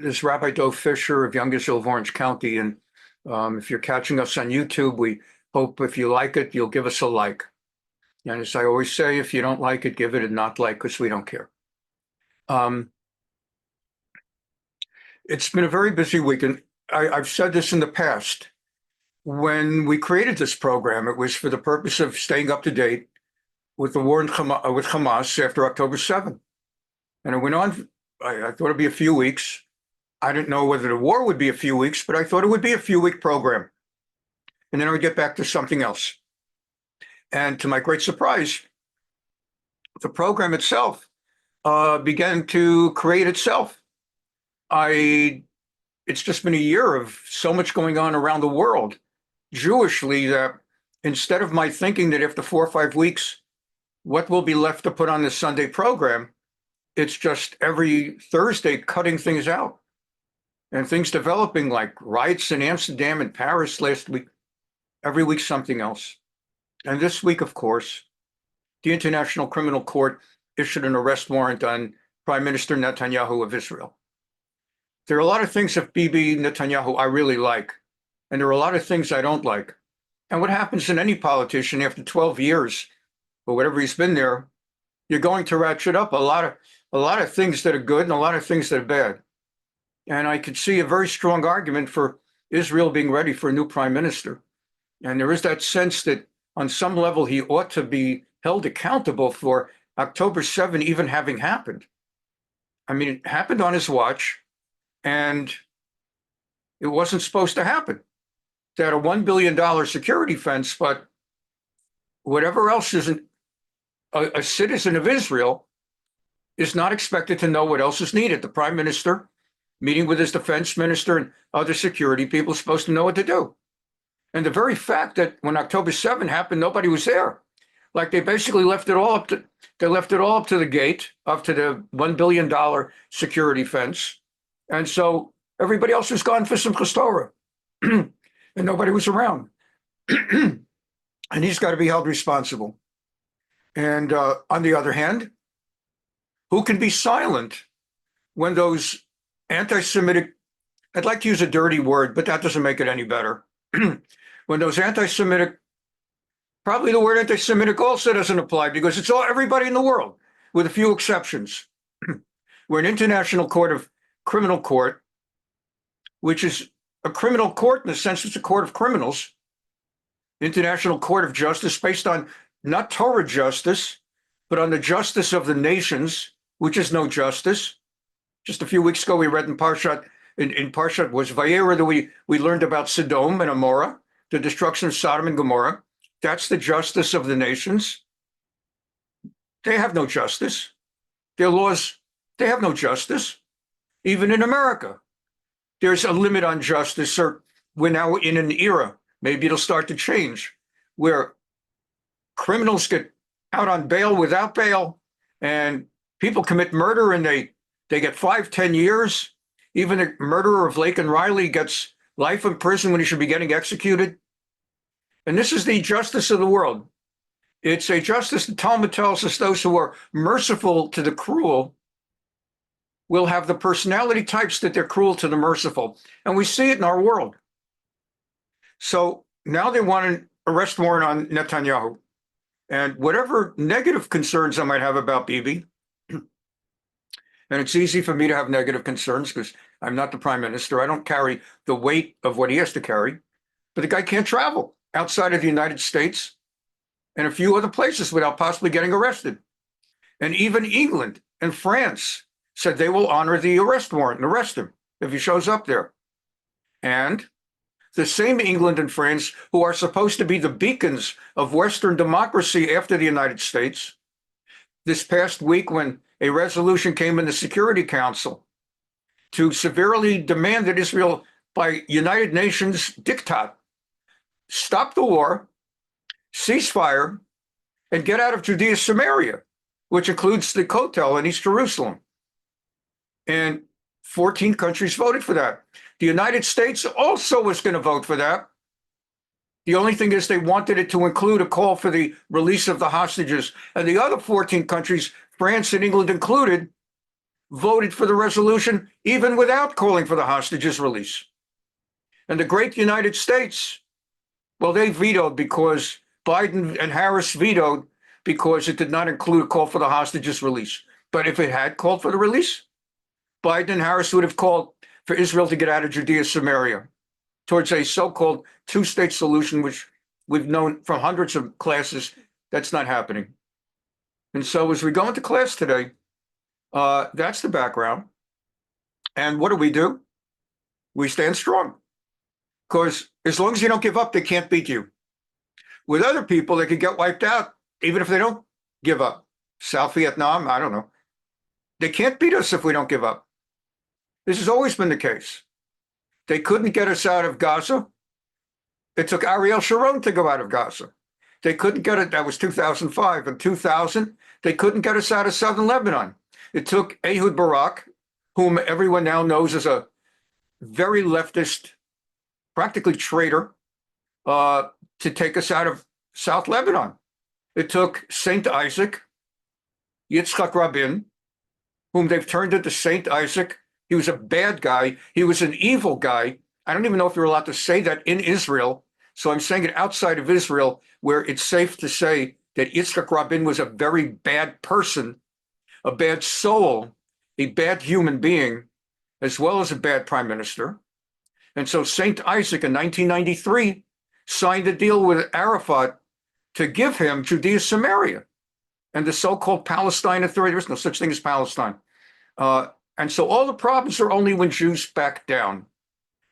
This is Rabbi Fischer of Young Israel of Orange County. And if you're catching us on YouTube, we hope if you like it, you'll give us a like. And as I always say, if you don't like it, give it a not like, because we don't care. It's been a very busy week, and I've said this in the past. When we created this program, it was for the purpose of staying up to date with the war with Hamas after October 7th. And it went on, I thought it'd be a few weeks. I didn't know whether the war would be a few weeks, but I thought it would be a few-week program. And then I would get back to something else. And to my great surprise, the program itself began to create itself. It's just been a year of so much going on around the world, Jewishly, that instead of my thinking that after 4 or 5 weeks, what will be left to put on the Sunday program, it's just every Thursday cutting things out. And things developing like riots in Amsterdam and Paris last week, every week something else. And this week, of course, the International Criminal Court issued an arrest warrant on Prime Minister Netanyahu of Israel. There are a lot of things of Bibi Netanyahu I really like, and there are a lot of things I don't like. And what happens in any politician after 12 years, or whatever he's been there, you're going to ratchet up a lot of things that are good and a lot of things that are bad. And I could see a very strong argument for Israel being ready for a new prime minister. And there is that sense that on some level he ought to be held accountable for October 7 even having happened. I mean, it happened on his watch, and it wasn't supposed to happen. They had a $1 billion security fence, but whatever else isn't a citizen of Israel is not expected to know what else is needed. The prime minister, meeting with his defense minister and other security people, supposed to know what to do. And the very fact that when October 7 happened, nobody was there. Like they basically left it all up to the gate, up to the $1 billion security fence. And so everybody else was gone for some Torah. And nobody was around. And he's got to be held responsible. And on the other hand, who can be silent when those anti-Semitic, I'd like to use a dirty word, but that doesn't make it any better. When those anti-Semitic, probably the word anti-Semitic also doesn't apply because it's everybody in the world, with a few exceptions. We're an international criminal court, which is a criminal court in the sense it's a court of criminals, international court of justice based on not Torah justice, but on the justice of the nations, which is no justice. Just a few weeks ago, we read in Parshat was Vayera that we learned about Sodom and Gomorrah, the destruction of Sodom and Gomorrah. That's the justice of the nations. They have no justice. Their laws, they have no justice. Even in America, there's a limit on justice. Or we're now in an era, maybe it'll start to change, where criminals get out on bail without bail, and people commit murder and they get 5-10 years. Even the murderer of Lake and Riley gets life in prison when he should be getting executed. And this is the justice of the world. It's a justice. The Talmud tells us those who are merciful to the cruel will have the personality types that they're cruel to the merciful. And we see it in our world. So now they want an arrest warrant on Netanyahu. And whatever negative concerns I might have about Bibi, and it's easy for me to have negative concerns because I'm not the prime minister. I don't carry the weight of what he has to carry. But the guy can't travel outside of the United States and a few other places without possibly getting arrested. And even England and France said they will honor the arrest warrant and arrest him if he shows up there. And the same England and France, who are supposed to be the beacons of Western democracy after the United States, this past week when a resolution came in the Security Council to severely demand that Israel, by United Nations diktat, stop the war, ceasefire, and get out of Judea and Samaria, which includes the Kotel in East Jerusalem. And 14 countries voted for that. The United States also was going to vote for that. The only thing is they wanted it to include a call for the release of the hostages. And the other 14 countries, France and England included, voted for the resolution even without calling for the hostages' release. And the great United States, well, they vetoed because Biden and Harris vetoed because it did not include a call for the hostages' release. But if it had called for the release, Biden and Harris would have called for Israel to get out of Judea and Samaria towards a so-called two-state solution, which we've known from hundreds of classes that's not happening. And so as we go into class today, that's the background. And what do? We stand strong. Because as long as you don't give up, they can't beat you. With other people, they could get wiped out, even if they don't give up. South Vietnam, I don't know. They can't beat us if we don't give up. This has always been the case. They couldn't get us out of Gaza. It took Ariel Sharon to go out of Gaza. They couldn't get it. That was 2005. In 2000, they couldn't get us out of southern Lebanon. It took Ehud Barak, whom everyone now knows as a very leftist, practically traitor, to take us out of South Lebanon. It took Saint Isaac, Yitzhak Rabin, whom they've turned into Saint Isaac. He was a bad guy. He was an evil guy. I don't even know if you're allowed to say that in Israel. So I'm saying it outside of Israel, where it's safe to say that Yitzhak Rabin was a very bad person, a bad soul, a bad human being, as well as a bad prime minister. And so Saint Isaac in 1993 signed a deal with Arafat to give him Judea and Samaria and the so-called Palestine Authority. There's no such thing as Palestine. And so all the problems are only when Jews back down.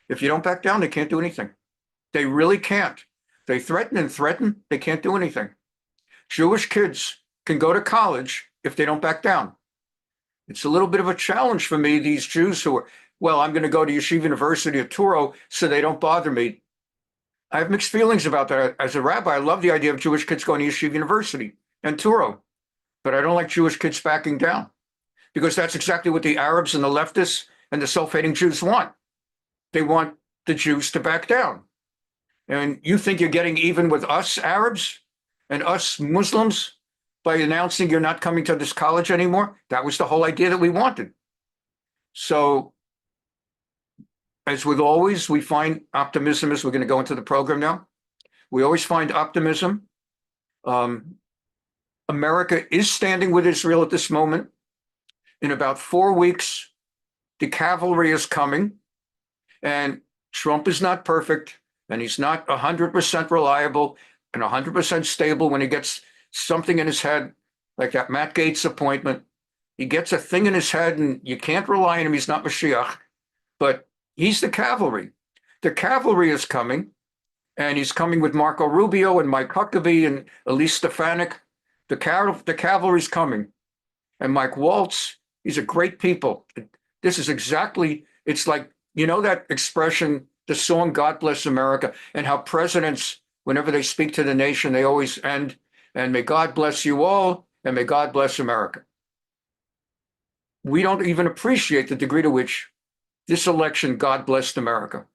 If you don't back down, they can't do anything. They really can't. They threaten and threaten. They can't do anything. Jewish kids can go to college if they don't back down. It's a little bit of a challenge for me, these Jews who are, well, I'm going to go to Yeshiva University of Touro so they don't bother me. I have mixed feelings about that. As a rabbi, I love the idea of Jewish kids going to Yeshiva University and Touro, but I don't like Jewish kids backing down because that's exactly what the Arabs and the leftists and the self-hating Jews want. They want the Jews to back down. And you think you're getting even with us Arabs and us Muslims by announcing you're not coming to this college anymore? That was the whole idea that we wanted. So as with always, we find optimism as we're going to go into the program now. We always find optimism. America is standing with Israel at this moment. In about 4 weeks, the cavalry is coming, and Trump is not perfect, and he's not 100% reliable and 100% stable when he gets something in his head, like that Matt Gaetz appointment. He gets a thing in his head, and you can't rely on him. He's not Mashiach, but he's the cavalry. The cavalry is coming, and he's coming with Marco Rubio and Mike Huckabee and Elise Stefanik. The cavalry's coming. And Mike Waltz, these are great people. This is exactly, it's like, you know that expression, the song, God Bless America, and how presidents, whenever they speak to the nation, they always end, and may God bless you all, and may God bless America. We don't even appreciate the degree to which this election, God blessed America.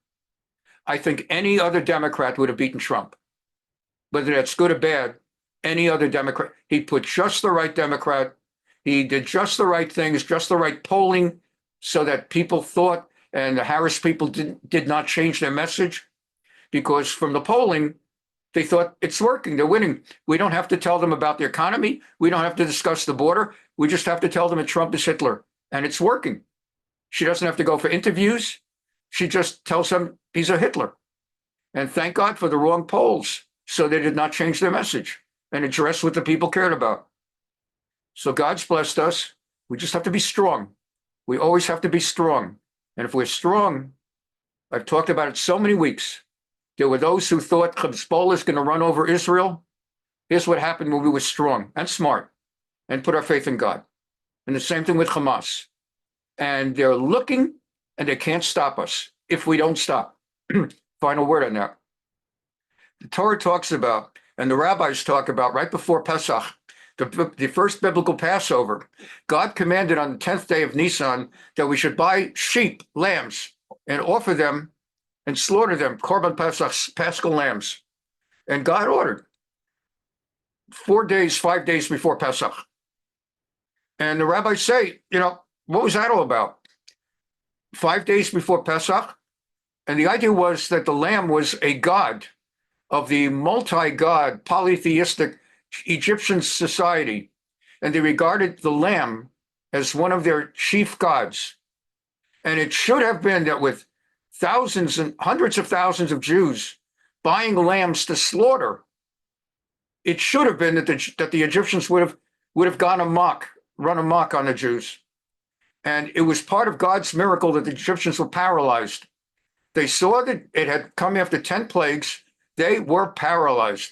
I think any other Democrat would have beaten Trump. Whether that's good or bad, any other Democrat, he put just the right Democrat. He did just the right things, just the right polling, so that people thought, and the Harris people did not change their message, because from the polling, they thought it's working, they're winning. We don't have to tell them about the economy. We don't have to discuss the border. We just have to tell them that Trump is Hitler, and it's working. She doesn't have to go for interviews. She just tells them he's a Hitler. And thank God for the wrong polls, so they did not change their message and address what the people cared about. So God's blessed us. We just have to be strong. We always have to be strong. And if we're strong, I've talked about it so many weeks. There were those who thought Hezbollah is going to run over Israel. Here's what happened when we were strong and smart and put our faith in God. And the same thing with Hamas. And they're looking, and they can't stop us if we don't stop. Final word on that. The Torah talks about, and the rabbis talk about right before Pesach, the first biblical Passover, God commanded on the 10th day of Nisan that we should buy sheep, lambs, and offer them and slaughter them, korban Pesach, paschal lambs. And God ordered 4 days, 5 days before Pesach. And the rabbis say, What was that all about? 5 days before Pesach, and the idea was that the lamb was a god of the multi-god polytheistic Egyptian society, and they regarded the lamb as one of their chief gods. And it should have been that with thousands and hundreds of thousands of Jews buying lambs to slaughter, it should have been that the Egyptians would have run amok on the Jews. And it was part of God's miracle that the Egyptians were paralyzed. They saw that it had come after 10 plagues. They were paralyzed.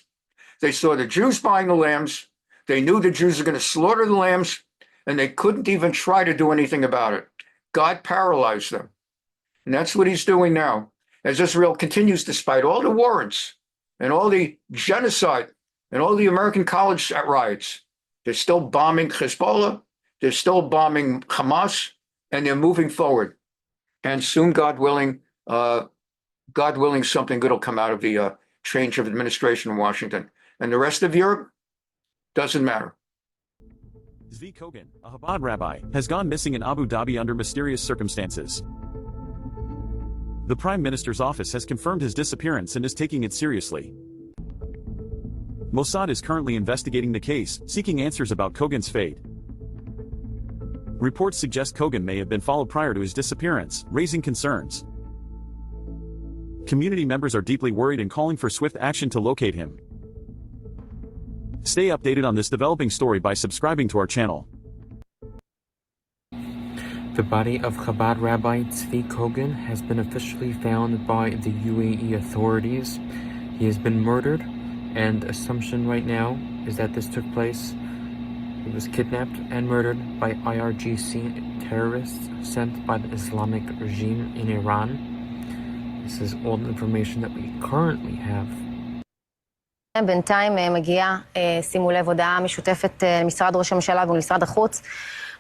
They saw the Jews buying the lambs. They knew the Jews were going to slaughter the lambs, and they couldn't even try to do anything about it. God paralyzed them. And that's what he's doing now. As Israel continues, despite all the warrants and all the genocide and all the American college riots, they're still bombing Hezbollah, they're still bombing Hamas, and they're moving forward. And soon, God willing, something good will come out of the change of administration in Washington. And the rest of Europe doesn't matter. Zvi Kogan, a Chabad rabbi, has gone missing in Abu Dhabi under mysterious circumstances. The Prime Minister's office has confirmed his disappearance and is taking it seriously. Mossad is currently investigating the case, seeking answers about Kogan's fate. Reports suggest Kogan may have been followed prior to his disappearance, raising concerns. Community members are deeply worried and calling for swift action to locate him. Stay updated on this developing story by subscribing to our channel. The body of Chabad Rabbi Zvi Kogan has been officially found by the UAE authorities. He has been murdered, and assumption right now is that this took place. He was kidnapped and murdered by IRGC terrorists sent by the Islamic regime in Iran. This is all the information that we currently have. בינתיים מגיעה, שימו לב, הודעה משותפת למשרד ראש הממשלה ולמשרד החוץ.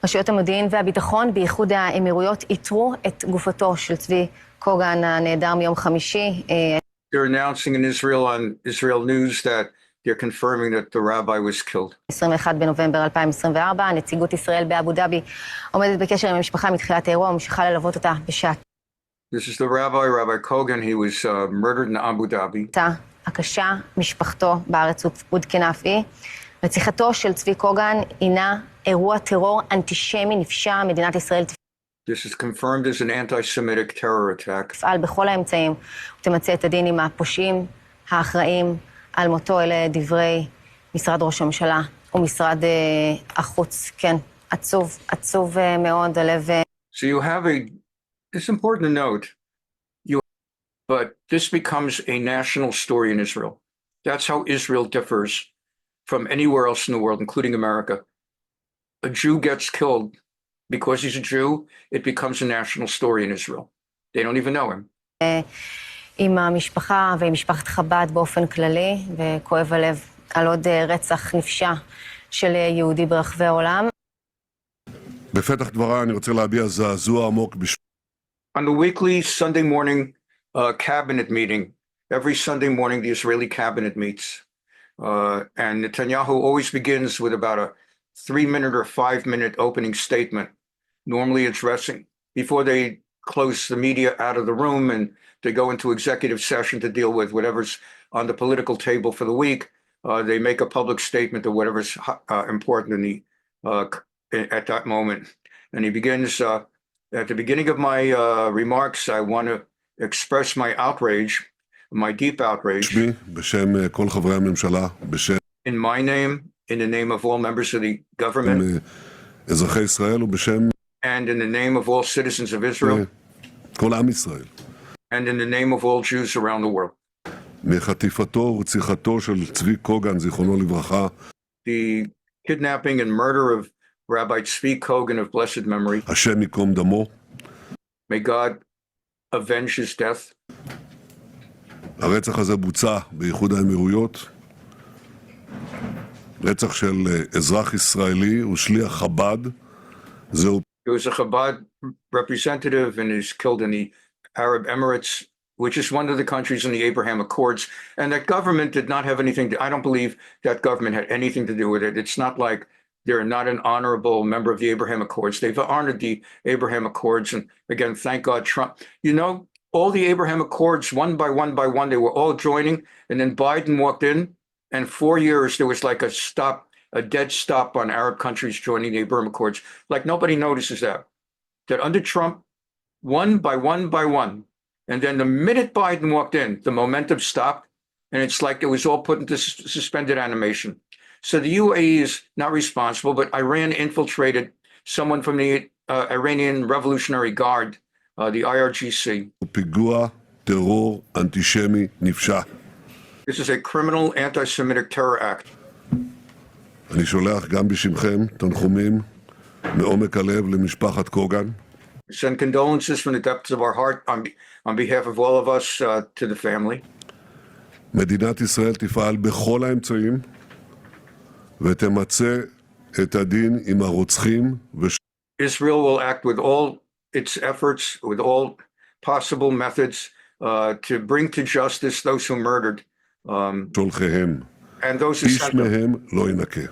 רשויות המודיעין והביטחון באיחוד האמירויות איתרו את גופתו של צבי קוגן הנעדר מיום חמישי. They're announcing in Israel on Israel News that they're confirming that the rabbi was killed. 21 בנובמבר 2024, נציגות ישראל באבו דאבי עומדת בקשר עם המשפחה מתחילת האירוע וממשיכה ללוות אותה בשעת. This is the Rabbi Kogan. He was murdered in Abu Dhabi. הקשה, משפחתו בארץ עודכנה אף היא. רציחתו של צבי קוגן הינה אירוע טרור אנטישמי נפשע. מדינת ישראל This is confirmed as an anti-Semitic terror attack. תפעל בכל האמצעים ותמצא את הדין עם הפושעים האחראים על מותו. אלה דברי משרד ראש הממשלה ומשרד החוץ. כן, עצוב מאוד, הלב. So you have it's important to note, but this becomes a national story in Israel. That's how Israel differs from anywhere else in the world, including America. A Jew gets killed because he's a Jew, it becomes a national story in Israel. They don't even know him. עם המשפחה ועם משפחת חב"ד באופן כללי, וכואב הלב על עוד רצח נפשע של יהודי ברחבי העולם. בפתח דבריי אני רוצה להביע זעזוע עמוק On the weekly Sunday morning cabinet meeting, every Sunday morning the Israeli cabinet meets, and Netanyahu always begins with about a 3-minute or 5-minute opening statement, normally addressing, before they close the media out of the room and they go into executive session to deal with whatever's on the political table for the week. They make a public statement of whatever's important in the at that moment. And he begins, at the beginning of my remarks, I want to express my outrage, my deep outrage, בשם כל חברי הממשלה, בשם in my name, in the name of all members of the government, אזרחי ישראל ובשם and in the name of all citizens of Israel, כל עם ישראל, and in the name of all Jews around the world. מחטיפתו ורציחתו של צבי קוגן, זיכרונו לברכה, The kidnapping and murder of Rabbi Tzvi Kogan of blessed memory, השם ייקום דמו, may God avenge his death. הרצח הזה בוצע באיחוד האמירויות, רצח של אזרח ישראלי ושליח חב"ד, זהו. He was a Chabad representative and is killed in the Arab Emirates, which is one of the countries in the Abraham Accords. And that government did not have anything to, I don't believe that government had anything to do with it. It's not like They're not an honorable member of the Abraham Accords. They've honored the Abraham Accords. And again, thank God Trump, all the Abraham Accords, one by one, they were all joining. And then Biden walked in, and 4 years, there was like a dead stop on Arab countries joining the Abraham Accords. Like nobody notices that under Trump, one by one. And then the minute Biden walked in, the momentum stopped. And it's like it was all put into suspended animation. So the UAE is not responsible, but Iran infiltrated someone from the Iranian Revolutionary Guard, the IRGC. פיגוע טרור אנטישמי נפשע. This is a criminal anti-Semitic terror act. אני שולח גם בשמכם תנחומים מעומק הלב למשפחת קוגן. Send condolences from the depths of our heart on behalf of all of us to the family. מדינת ישראל תפעל בכל האמצעים ותמצה את הדין עם הרוצחים Israel will act with all its efforts, with all possible methods to bring to justice those who murdered. ושולחיהם. And those who איש sent them. מהם לא ינקה.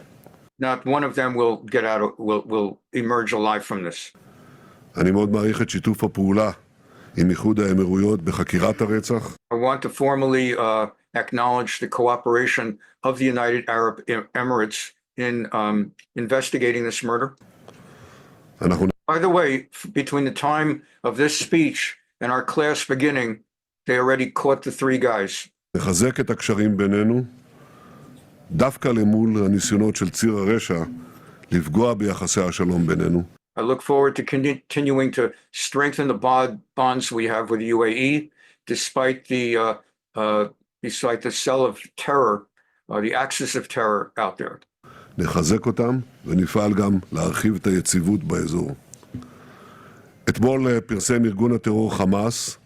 Not one of them will get out, will emerge alive from this. אני מאוד מעריך את שיתוף הפעולה עם איחוד האמירויות בחקירת הרצח. I want to formally acknowledge the cooperation of the United Arab Emirates in investigating this murder. אנחנו By the way, between the time of this speech and our class beginning, they already caught the 3 guys. נחזק את הקשרים בינינו, דווקא למול הניסיונות של ציר הרשע לפגוע ביחסי השלום בינינו. I look forward to continuing to strengthen the bonds we have with the UAE, despite the cell of terror, the axis of terror out there. נחזק אותם ונפעל גם להרחיב את היציבות באזור. אתמול פרסם ארגון הטרור חמאס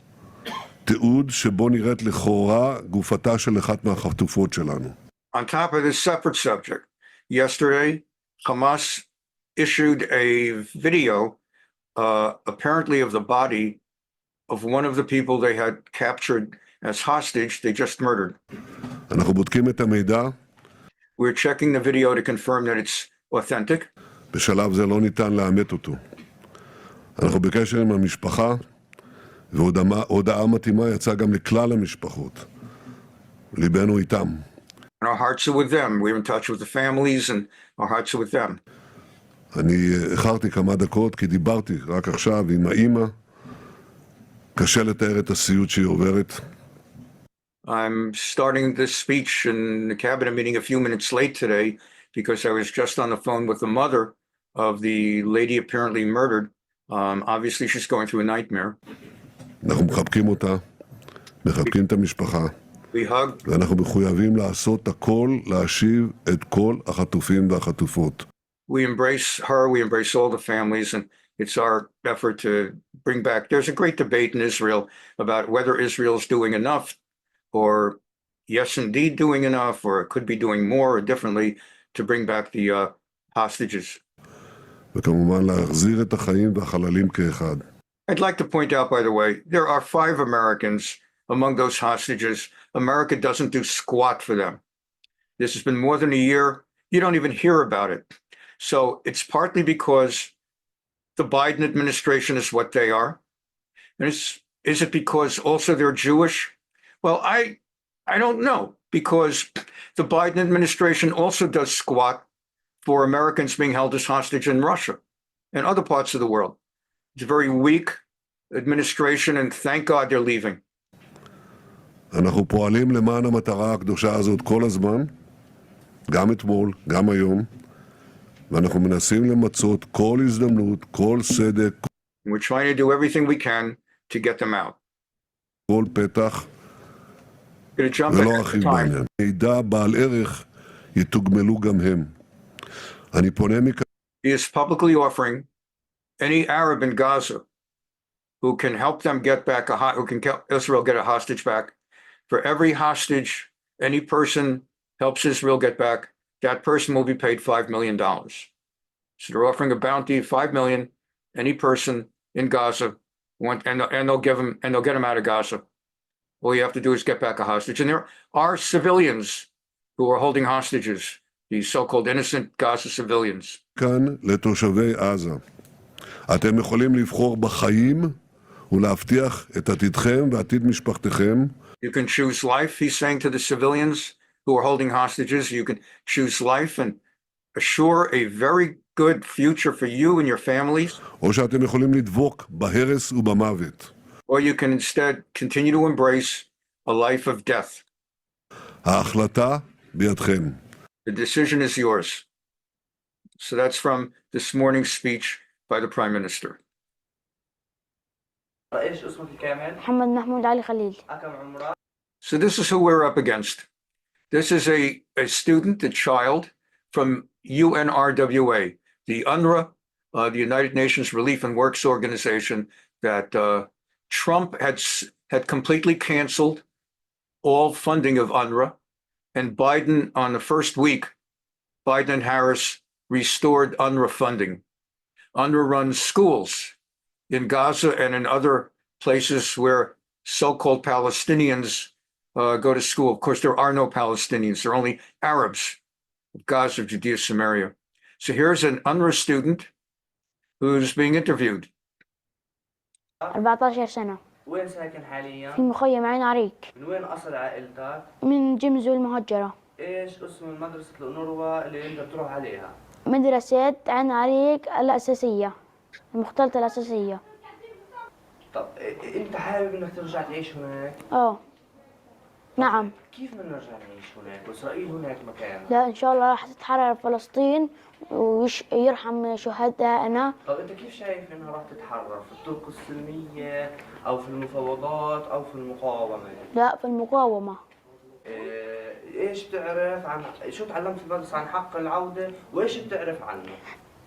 תיעוד שבו נראית לכאורה גופתה של אחת מהחטופות שלנו. On top of this separate subject, yesterday, Hamas issued a video, apparently of the body of one of the people they had captured as hostage they just murdered. אנחנו בודקים את המידע. We're checking the video to confirm that it's authentic. בשלב זה לא ניתן לאמת אותו. אנחנו בקשר עם המשפחה, והודעה מתאימה יצאה גם לכלל המשפחות. ליבנו איתם. And our hearts are with them. We're in touch with the families and our hearts are with them. אני איחרתי כמה דקות כי דיברתי רק עכשיו עם האמא. קשה לתאר את הסיוט שהיא עוברת. I'm starting this speech in the cabinet meeting a few minutes late today because I was just on the phone with the mother of the lady apparently murdered. Obviously, she's going through a nightmare. אנחנו מחבקים אותה, מחבקים את המשפחה. We hug. ואנחנו מחויבים לעשות הכל להשיב את כל החטופים והחטופות. We embrace her, we embrace all the families, and it's our effort to bring back. There's a great debate in Israel about whether Israel's doing enough, or yes, indeed doing enough, or it could be doing more or differently to bring back the hostages. וכמובן להחזיר את החיים והחללים כאחד. I'd like to point out, by the way, there are 5 Americans among those hostages. America doesn't do squat for them. This has been more than a year. You don't even hear about it. So it's partly because the Biden administration is what they are. And is it because also they're Jewish? Well, I don't know, because the Biden administration also does squat for Americans being held as hostage in Russia and other parts of the world. It's a very weak administration, and thank God they're leaving. אנחנו פועלים למען המטרה הקדושה הזאת כל הזמן, גם אתמול, גם היום, ואנחנו מנסים למצות כל הזדמנות, כל סדק, We're trying to do everything we can to get them out. כל פתח, Going to jump ולא ahead of ארחיב time. בעניין. מידע בעל ערך יתוגמלו גם הם. אני פונה מכאן He is publicly offering any Arab in Gaza who can help them get back who can help Israel get a hostage back. For every hostage any person helps Israel get back, that person will be paid $5 million. So they're offering a bounty of $5 million any person in Gaza, and they'll get him out of Gaza. All you have to do is get back a hostage. And there are civilians who are holding hostages. the so-called innocent Gaza civilians. כאן לתושבי עזה. אתם יכולים לבחור בחיים ולהבטיח את עתידכם ועתיד משפחתכם. You can choose life, he's saying to the civilians who are holding hostages. You can choose life and assure a very good future for you and your families. או שאתם יכולים לדבוק בהרס ובמוות. Or you can instead continue to embrace a life of death. ההחלטה בידכם. The decision is yours. So that's from this morning's speech by the Prime Minister. ايش اسمك الكامل؟ محمد محمود علي خليل. كم عمرك؟ So this is who we're up against. This is a student, a child from UNRWA, the UNRWA, the United Nations Relief and Works Organization that Trump had completely canceled all funding of UNRWA. And Biden, on the first week, Biden and Harris restored UNRWA funding. UNRWA runs schools in Gaza and in other places where so-called Palestinians go to school. Of course, there are no Palestinians. There are only Arabs of Gaza, Judea, Samaria. So here's an UNRWA student who's being interviewed. 14 سنة. وين ساكن حاليا؟ في مخيم عين عريق. من وين أصل عائلتك؟ من جمزو المهجرة. ايش اسم مدرسة الأونروا اللي أنت بتروح عليها؟ مدرسة عين عريق الأساسية، المختلطة الأساسية. طب أنت حابب إنك ترجع تعيش هناك؟ نعم. كيف بدنا نرجع نعيش هناك؟ وإسرائيل هناك مكان. لا إن شاء الله راح تتحرر فلسطين ويرحم شهدائنا. طب أنت كيف شايف إنها راح تتحرر؟ في الطرق السلمية أو في المفاوضات أو في المقاومة؟ لا في المقاومة. ايش بتعرف عن شو تعلمت في المدرسة عن حق العودة وايش بتعرف عنه؟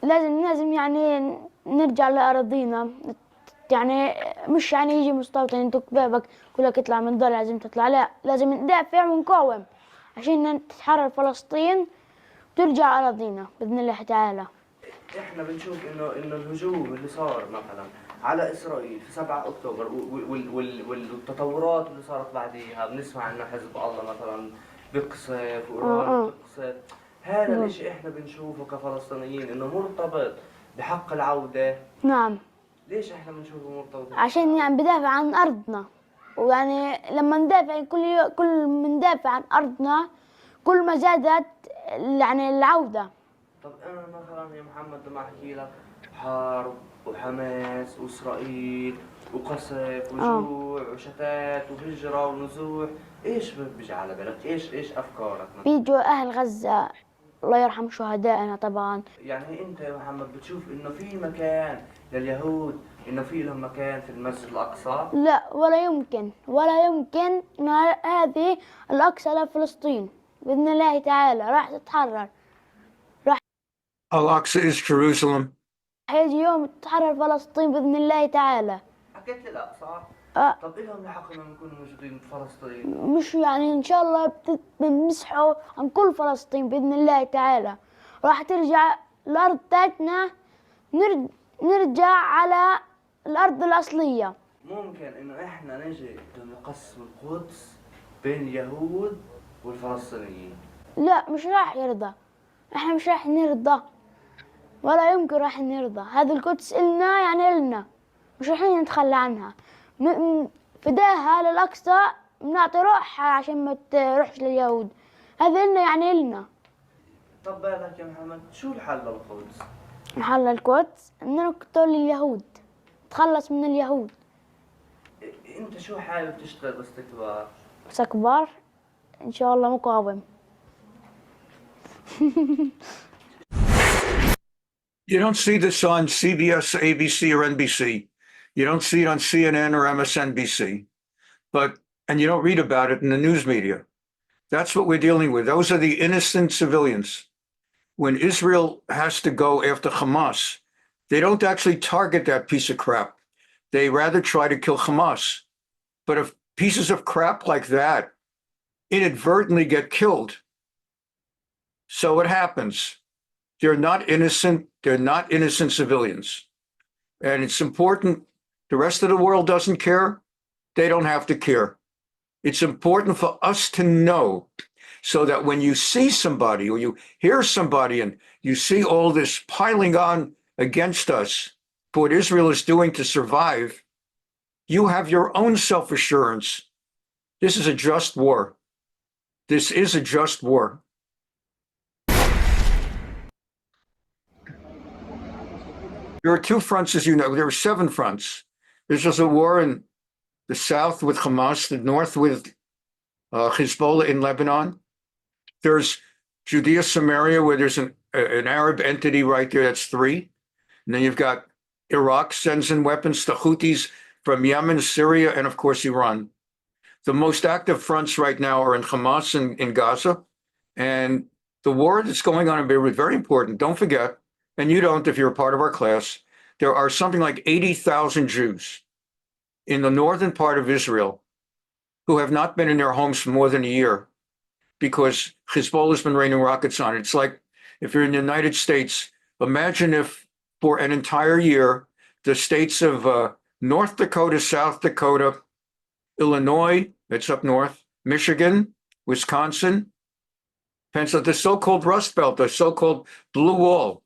لازم يعني نرجع لأراضينا، يعني مش يعني يجي مستوطن انتو كبابك كلك اطلع من الدار لازم تطلع، لا لازم ندافع ونقاوم عشان تتحرر فلسطين وترجع أراضينا بإذن الله تعالى. احنا بنشوف انه الهجوم اللي صار مثلا على اسرائيل في 7 اكتوبر والتطورات اللي صارت بعديها، بنسمع انه حزب الله مثلا بيقصف وايران بتقصف، هذا الشيء احنا بنشوفه كفلسطينيين انه مرتبط بحق العودة. نعم. ليش احنا بنشوفه مرتبط؟ عشان يعني بدافع عن ارضنا، ويعني لما ندافع كل ما ندافع عن ارضنا كل ما زادت يعني العودة. طب انا مثلا يا محمد لما احكي لك حرب وحماس واسرائيل وقصف وجوع وشتات وهجرة ونزوح، ايش بيجي على بالك؟ ايش افكارك؟ بيجوا اهل غزة الله يرحم شهدائنا طبعا. يعني انت يا محمد بتشوف انه في مكان لليهود انه في لهم مكان في المسجد الاقصى؟ لا ولا يمكن ان هذه الاقصى لفلسطين باذن الله تعالى راح تتحرر. Al-Aqsa is Jerusalem. هيجي يوم تتحرر فلسطين باذن الله تعالى. حكيت لي لا صح؟ طب إلهم الحق انهم يكونوا موجودين بفلسطين؟ مش يعني ان شاء الله بنمسحوا عن كل فلسطين باذن الله تعالى، راح ترجع الارض تاعتنا، نرجع على الارض الاصليه. ممكن انه احنا نجي نقسم القدس بين اليهود والفلسطينيين؟ لا مش راح يرضى، احنا مش راح نرضى ولا يمكن راح نرضى. هذه القدس إلنا يعني إلنا، مش رايحين نتخلى عنها. فداها للأقصى بنعطي روحها عشان ما تروحش لليهود، هذا إلنا يعني إلنا. طب بالك يا محمد شو الحل للقدس؟ الحل للقدس إن نقتل اليهود، نتخلص من اليهود. أنت شو حابب تشتغل باستكبار؟ باستكبار إن شاء الله مقاوم. You don't see this on CBS, ABC, or NBC. You don't see it on CNN or MSNBC. And you don't read about it in the news media. That's what we're dealing with. Those are the innocent civilians. When Israel has to go after Hamas, they don't actually target that piece of crap. They rather try to kill Hamas. But if pieces of crap like that inadvertently get killed, so what happens? They're not innocent civilians. And it's important, the rest of the world doesn't care, they don't have to care. It's important for us to know so that when you see somebody or you hear somebody and you see all this piling on against us for what Israel is doing to survive, you have your own self-assurance. This is a just war. This is a just war. There are two fronts, as you know. There are 7 fronts. There's just a war in the south with Hamas, the north with Hezbollah in Lebanon. There's Judea, Samaria, where there's an Arab entity right there. That's 3. And then you've got Iraq sends in weapons to Houthis from Yemen, Syria, and of course, Iran. The most active fronts right now are in Hamas and in Gaza. And the war that's going on in Beirut, very important. Don't forget, and you don't if you're a part of our class, there are something like 80,000 Jews in the northern part of Israel who have not been in their homes for more than a year because Hezbollah has been raining rockets on it. It's like if you're in the United States, imagine if for an entire year, the states of North Dakota, South Dakota, Illinois, that's up north, Michigan, Wisconsin, Pennsylvania, the so-called Rust Belt, the so-called Blue Wall,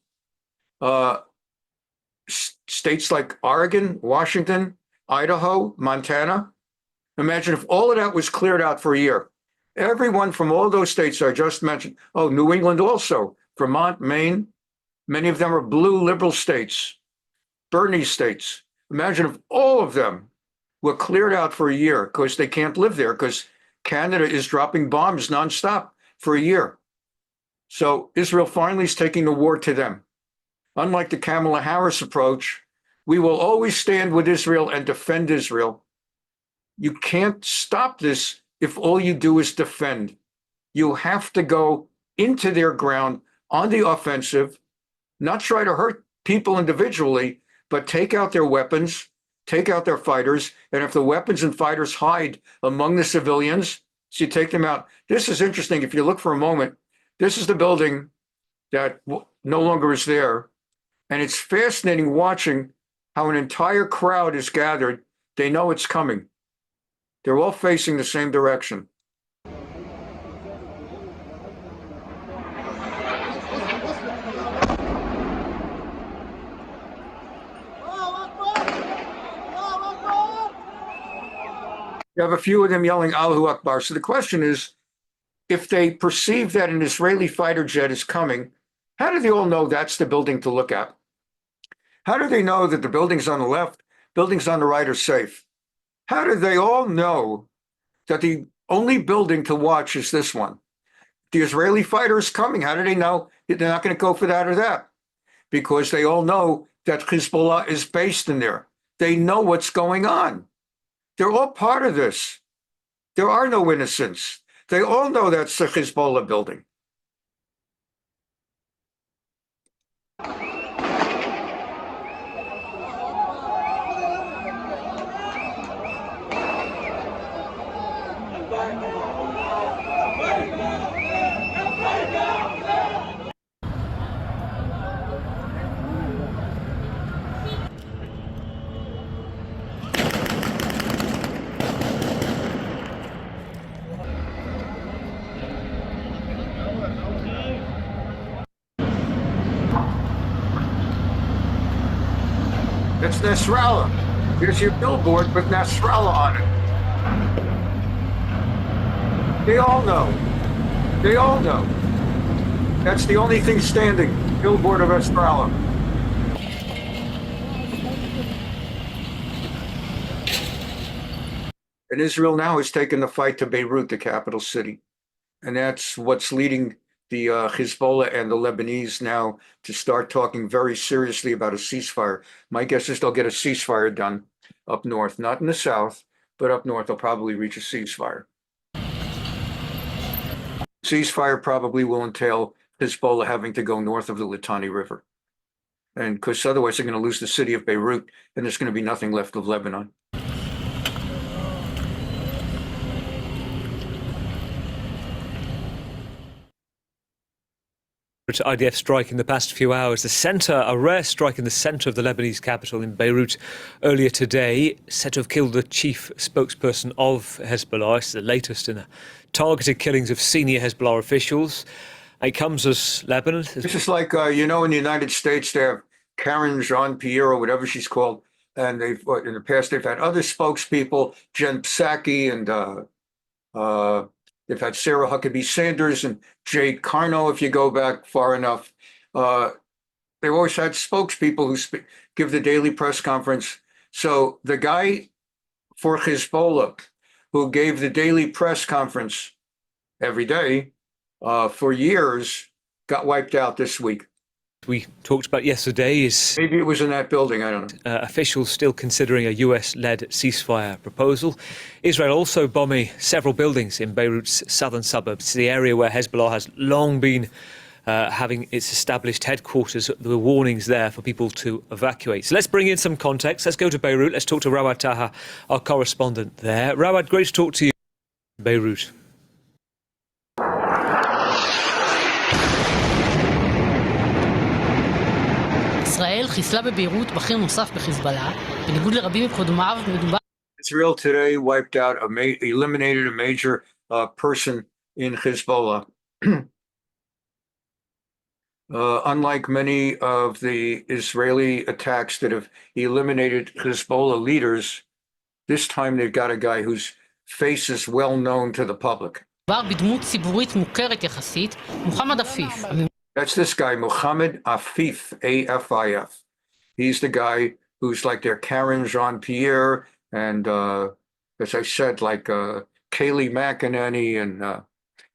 states like Oregon, Washington, Idaho, Montana. Imagine if all of that was cleared out for a year. Everyone from all those states I just mentioned, New England also, Vermont, Maine, many of them are blue liberal states, Bernie states. Imagine if all of them were cleared out for a year because they can't live there because Canada is dropping bombs nonstop for a year. So Israel finally is taking the war to them. Unlike the Kamala Harris approach, we will always stand with Israel and defend Israel. You can't stop this if all you do is defend. You have to go into their ground on the offensive, not try to hurt people individually, but take out their weapons, take out their fighters, and if the weapons and fighters hide among the civilians, so you take them out. This is interesting. If you look for a moment, this is the building that no longer is there, and it's fascinating watching how an entire crowd is gathered. They know it's coming. They're all facing the same direction. You have a few of them yelling Allahu Akbar. So the question is, if they perceive that an Israeli fighter jet is coming, how do they all know that's the building to look at? How do they know that the buildings on the left, buildings on the right are safe? How do they all know that the only building to watch is this one? The Israeli fighter is coming. How do they know they're not going to go for that or that? Because they all know that Hezbollah is based in there. They know what's going on. They're all part of this. There are no innocents. They all know that's the Hezbollah building. That's Nasrallah. There's your billboard with Nasrallah on it. They all know. They all know. That's the only thing standing, billboard of Nasrallah. And Israel now has taken the fight to Beirut, the capital city. And that's what's leading the Hezbollah and the Lebanese now to start talking very seriously about a ceasefire. My guess is they'll get a ceasefire done up north, not in the south, but up north they'll probably reach a ceasefire. Ceasefire probably will entail Hezbollah having to go north of the Litani River. And because otherwise they're going to lose the city of Beirut and there's going to be nothing left of Lebanon. IDF strike in the past few hours. A rare strike in the centre of the Lebanese capital in Beirut earlier today, said to have killed the chief spokesperson of Hezbollah. It's the latest in the targeted killings of senior Hezbollah officials. It comes as Lebanon. This is like, in the United States, they have Karen Jean-Pierre or whatever she's called. And in the past, they've had other spokespeople, Jen Psaki, and they've had Sarah Huckabee Sanders and Jade Carno, if you go back far enough. They've always had spokespeople who give the daily press conference. So the guy for Hezbollah who gave the daily press conference every day for years got wiped out this week. We talked about yesterday is maybe it was in that building, I don't know. Officials still considering a US-led ceasefire proposal. Israel also bombing several buildings in Beirut's southern suburbs, the area where Hezbollah has long been having its established headquarters. There were warnings there for people to evacuate. So let's bring in some context. Let's go to Beirut. Let's talk to Rawad Taha, our correspondent there. Rawad, great to talk to you. Beirut. ישראל חיסלה בביירות בכיר נוסף בחיזבאללה, בניגוד לרבים מקודמיו מדובר. Israel today wiped out, eliminated a major person in Hezbollah. Unlike many of the Israeli attacks that have eliminated Hezbollah leaders, this time they've got a guy whose face is well known to the public. מדובר בדמות ציבורית מוכרת יחסית, מוחמד עפיף. That's this guy, Mohammed Afif, A-F-I-F. He's the guy who's like their Karen Jean-Pierre and, as I said, like Kayleigh McEnany and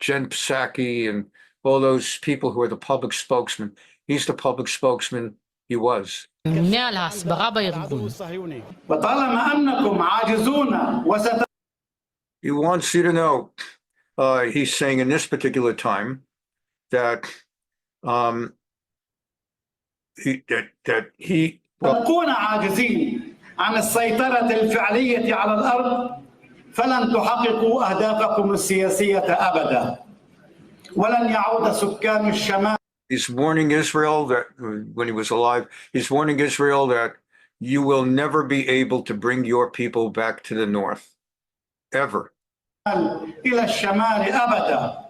Jen Psaki and all those people who are the public spokesman. He's the public spokesman. He was. ממונה על ההסברה בארגון. وطالما أنكم عاجزون He wants you to know, he's saying in this particular time that he تكون عاجزين عن السيطرة الفعلية على الأرض فلن تحققوا أهدافكم السياسية أبدا ولن يعود سكان الشمال. He's warning Israel that when he was alive, he's warning Israel that you will never be able to bring your people back to the north, ever. إلى الشمال أبدا.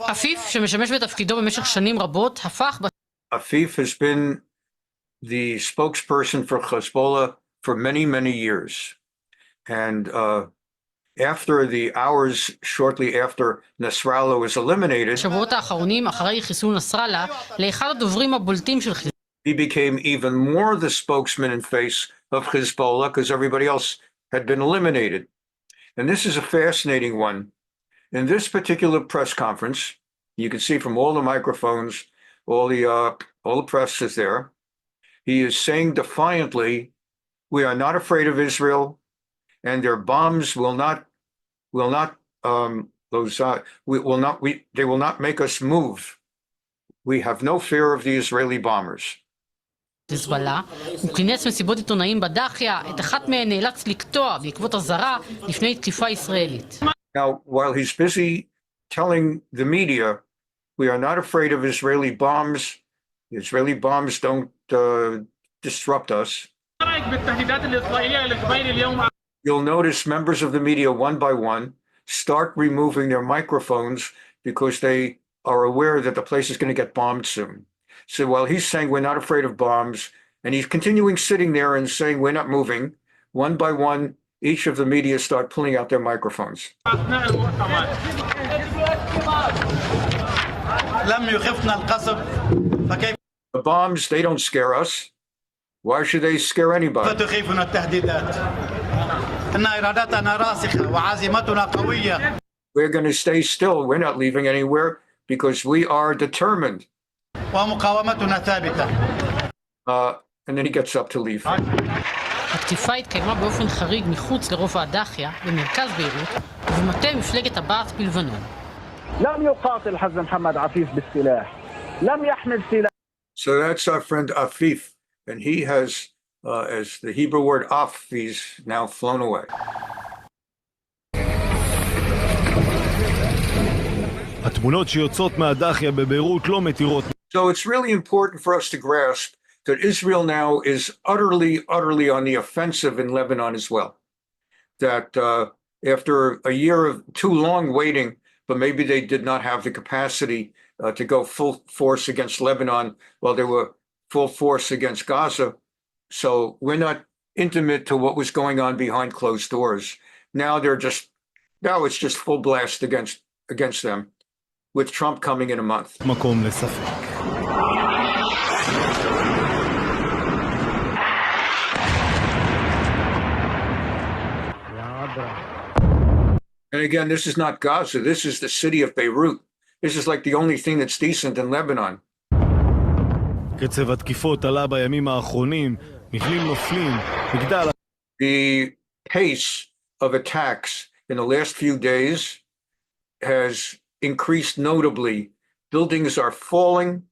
עפיף, שמשמש בתפקידו במשך שנים רבות, הפך... Afif has been the spokesperson for Hezbollah for many, many years. And after the hours shortly after Nasrallah was eliminated, בשבועות האחרונים, אחרי חיסול נסראללה, לאחד הדוברים הבולטים של חיזבאללה. he became even more the spokesman and face of Hezbollah because everybody else had been eliminated. And this is a fascinating one. In this particular press conference, you can see from all the microphones, all the press is there. He is saying defiantly, "We are not afraid of Israel, and their bombs they will not make us move. We have no fear of the Israeli bombers." חיזבאללה, הוא כינס מסיבות עיתונאים בדאחיה, את אחת מהן נאלץ לקטוע בעקבות אזהרה לפני תקיפה ישראלית. Now, while he's busy telling the media, we are not afraid of Israeli bombs, the Israeli bombs don't disrupt us. You'll notice members of the media, one by one, start removing their microphones because they are aware that the place is going to get bombed soon. So while he's saying we're not afraid of bombs, and he's continuing sitting there and saying we're not moving, one by one, each of the media start pulling out their microphones. The bombs, they don't scare us. Why should they scare anybody? We're going to stay still. We're not leaving anywhere because we are determined. And then he gets up to leave. התקיפה התקיימה באופן חריג מחוץ לרובע הדאחיה, במרכז ביירות, ובמטה מפלגת הבעת' בלבנון. لم يقاتل حزب محمد عفيف بالسلاح. لم يحمل سلاح. So that's our friend Afif, and he has, as the Hebrew word af, he's now flown away. התמונות שיוצאות מהדאחיה בביירות לא מתירות. So it's really important for us to grasp that Israel now is utterly, utterly on the offensive in Lebanon as well. That after a year of too long waiting, but maybe they did not have the capacity to go full force against Lebanon while they were full force against Gaza. So we're not intimate to what was going on behind closed doors. Now it's just full blast against them, with Trump coming in a month. מקום לספק. And again, this is not Gaza. This is the city of Beirut. This is like the only thing that's decent in Lebanon. קצב התקיפות עלה בימים האחרונים, מבנים נופלים, מגדל... The pace of attacks in the last few days has increased notably. Buildings are falling,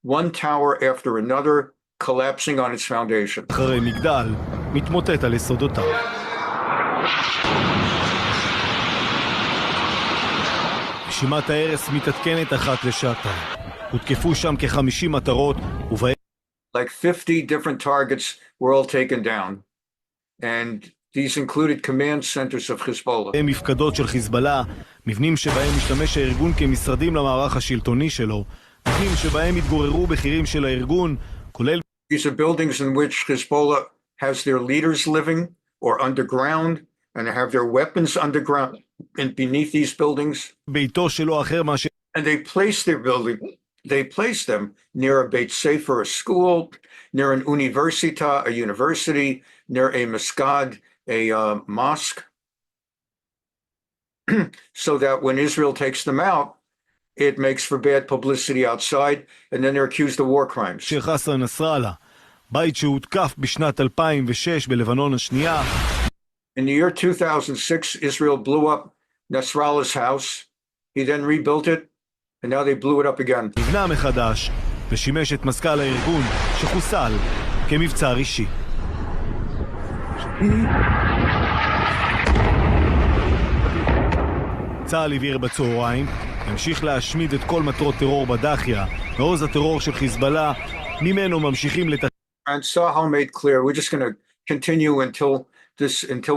one tower after another, collapsing on its foundation. אחרי מגדל, מתמוטט על יסודותיו. רשימת ההרס מתעדכנת אחת לשעתיים. הותקפו שם כ-50 מטרות, ובהם... Like 50 different targets were all taken down. And these included command centers of Hezbollah. מפקדות של חיזבאללה, מבנים שבהם משתמש הארגון כמשרדים למערך השלטוני שלו, מבנים שבהם התגוררו בכירים של הארגון, כולל... These are buildings in which Hezbollah has their leaders living or underground, and they have their weapons underground and beneath these buildings. ביתו שלו אחר מאשר... And they place them near a Beit Sefer, a school, near an universita, a university, near a masjid, a mosque, so that when Israel takes them out, it makes for bad publicity outside, and then they're accused of war crimes. שייח חסן נסראללה, בית שהותקף בשנת 2006 בלבנון השנייה. In the year 2006, Israel blew up Nasrallah's house. He then rebuilt it, and now they blew it up again. נבנה מחדש ושימש את מזכ"ל הארגון שחוסל כמבצע אישי. צה"ל הבהיר בצהריים, המשיך להשמיד את כל מטרות טרור בדאחיה, מעוז הטרור של חיזבאללה, ממנו ממשיכים And Sahel made clear, we're just going to continue until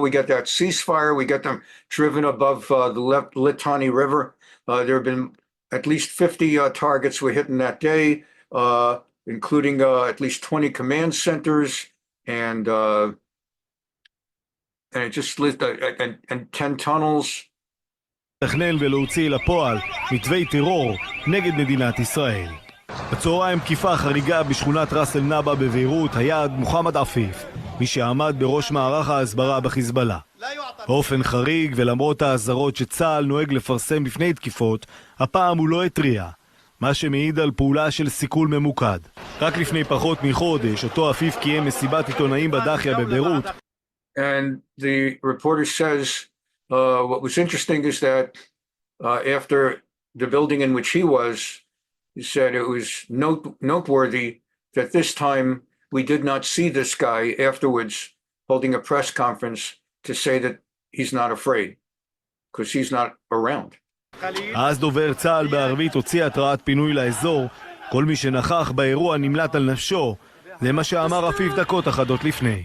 we get that ceasefire, we get them driven above the Litani River. There have been at least 50 targets were hit in that day, including at least 20 command centers and it just lit and 10 tunnels. לתכנן ולהוציא לפועל מתווי טרור נגד מדינת ישראל. בצהריים תקיפה חריגה בשכונת ראס אל נאבה בביירות, היעד מוחמד עפיף, מי שעמד בראש מערך ההסברה בחיזבאללה. באופן חריג ולמרות האזהרות שצה"ל נוהג לפרסם בפני תקיפות, הפעם הוא לא התריע, מה שמעיד על פעולה של סיכול ממוקד. רק לפני פחות מחודש, אותו עפיף קיים מסיבת עיתונאים בדאחיה בביירות. And the reporter says what was interesting is that after the building in which he was, he said it was noteworthy that this time we did not see this guy afterwards holding a press conference to say that he's not afraid, because he's not around. אז דובר צה"ל בערבית הוציא התראת פינוי לאזור, כל מי שנכח באירוע נמלט על נפשו, זה מה שאמר עפיף דקות אחדות לפני.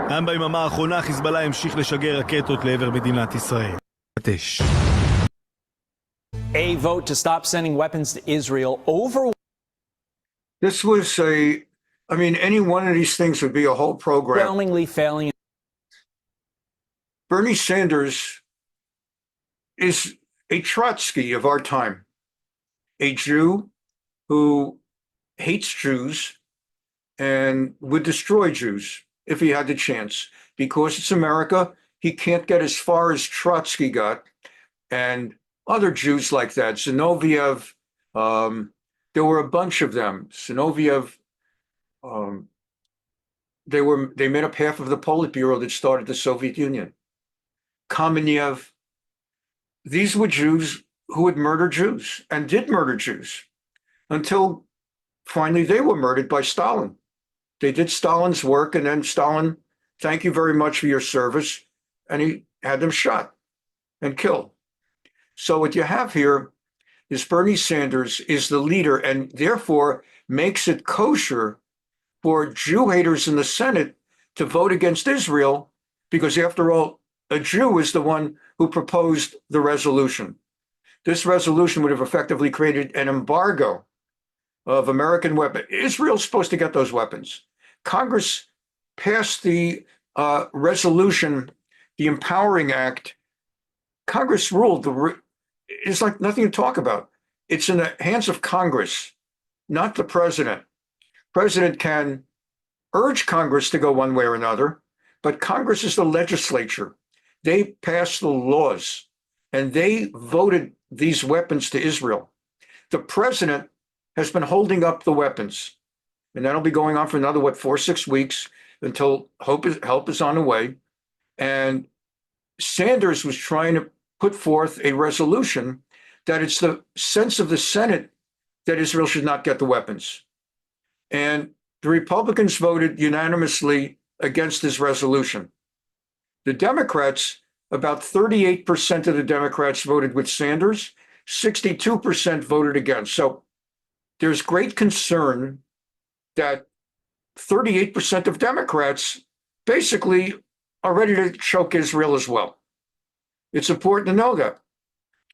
גם ביממה האחרונה חיזבאללה המשיך לשגר רקטות לעבר מדינת ישראל. A vote to stop sending weapons to Israel over... This was any one of these things would be a whole program. Overwhelmingly failing. Bernie Sanders is a Trotsky of our time, a Jew who hates Jews and would destroy Jews if he had the chance. Because it's America, he can't get as far as Trotsky got, and other Jews like that, Zinoviev, there were a bunch of them. Zinoviev, they made up half of the Politburo that started the Soviet Union. Kamenev, these were Jews who would murder Jews and did murder Jews until finally they were murdered by Stalin. They did Stalin's work, and then Stalin, thank you very much for your service, and he had them shot and killed. So what you have here is Bernie Sanders is the leader and therefore makes it kosher for Jew haters in the Senate to vote against Israel, because after all, a Jew is the one who proposed the resolution. This resolution would have effectively created an embargo of American weapons. Israel's supposed to get those weapons. Congress passed the resolution, the Empowering Act. Congress ruled. It's like nothing to talk about. It's in the hands of Congress, not the president. President can urge Congress to go one way or another, but Congress is the legislature. They pass the laws, and they voted these weapons to Israel. The president has been holding up the weapons, and that'll be going on for another, 4-6 weeks until help is on the way. And Sanders was trying to put forth a resolution that it's the sense of the Senate that Israel should not get the weapons. And the Republicans voted unanimously against this resolution. The Democrats, about 38% of the Democrats voted with Sanders, 62% voted against. So there's great concern that 38% of Democrats basically are ready to choke Israel as well. It's important to know that.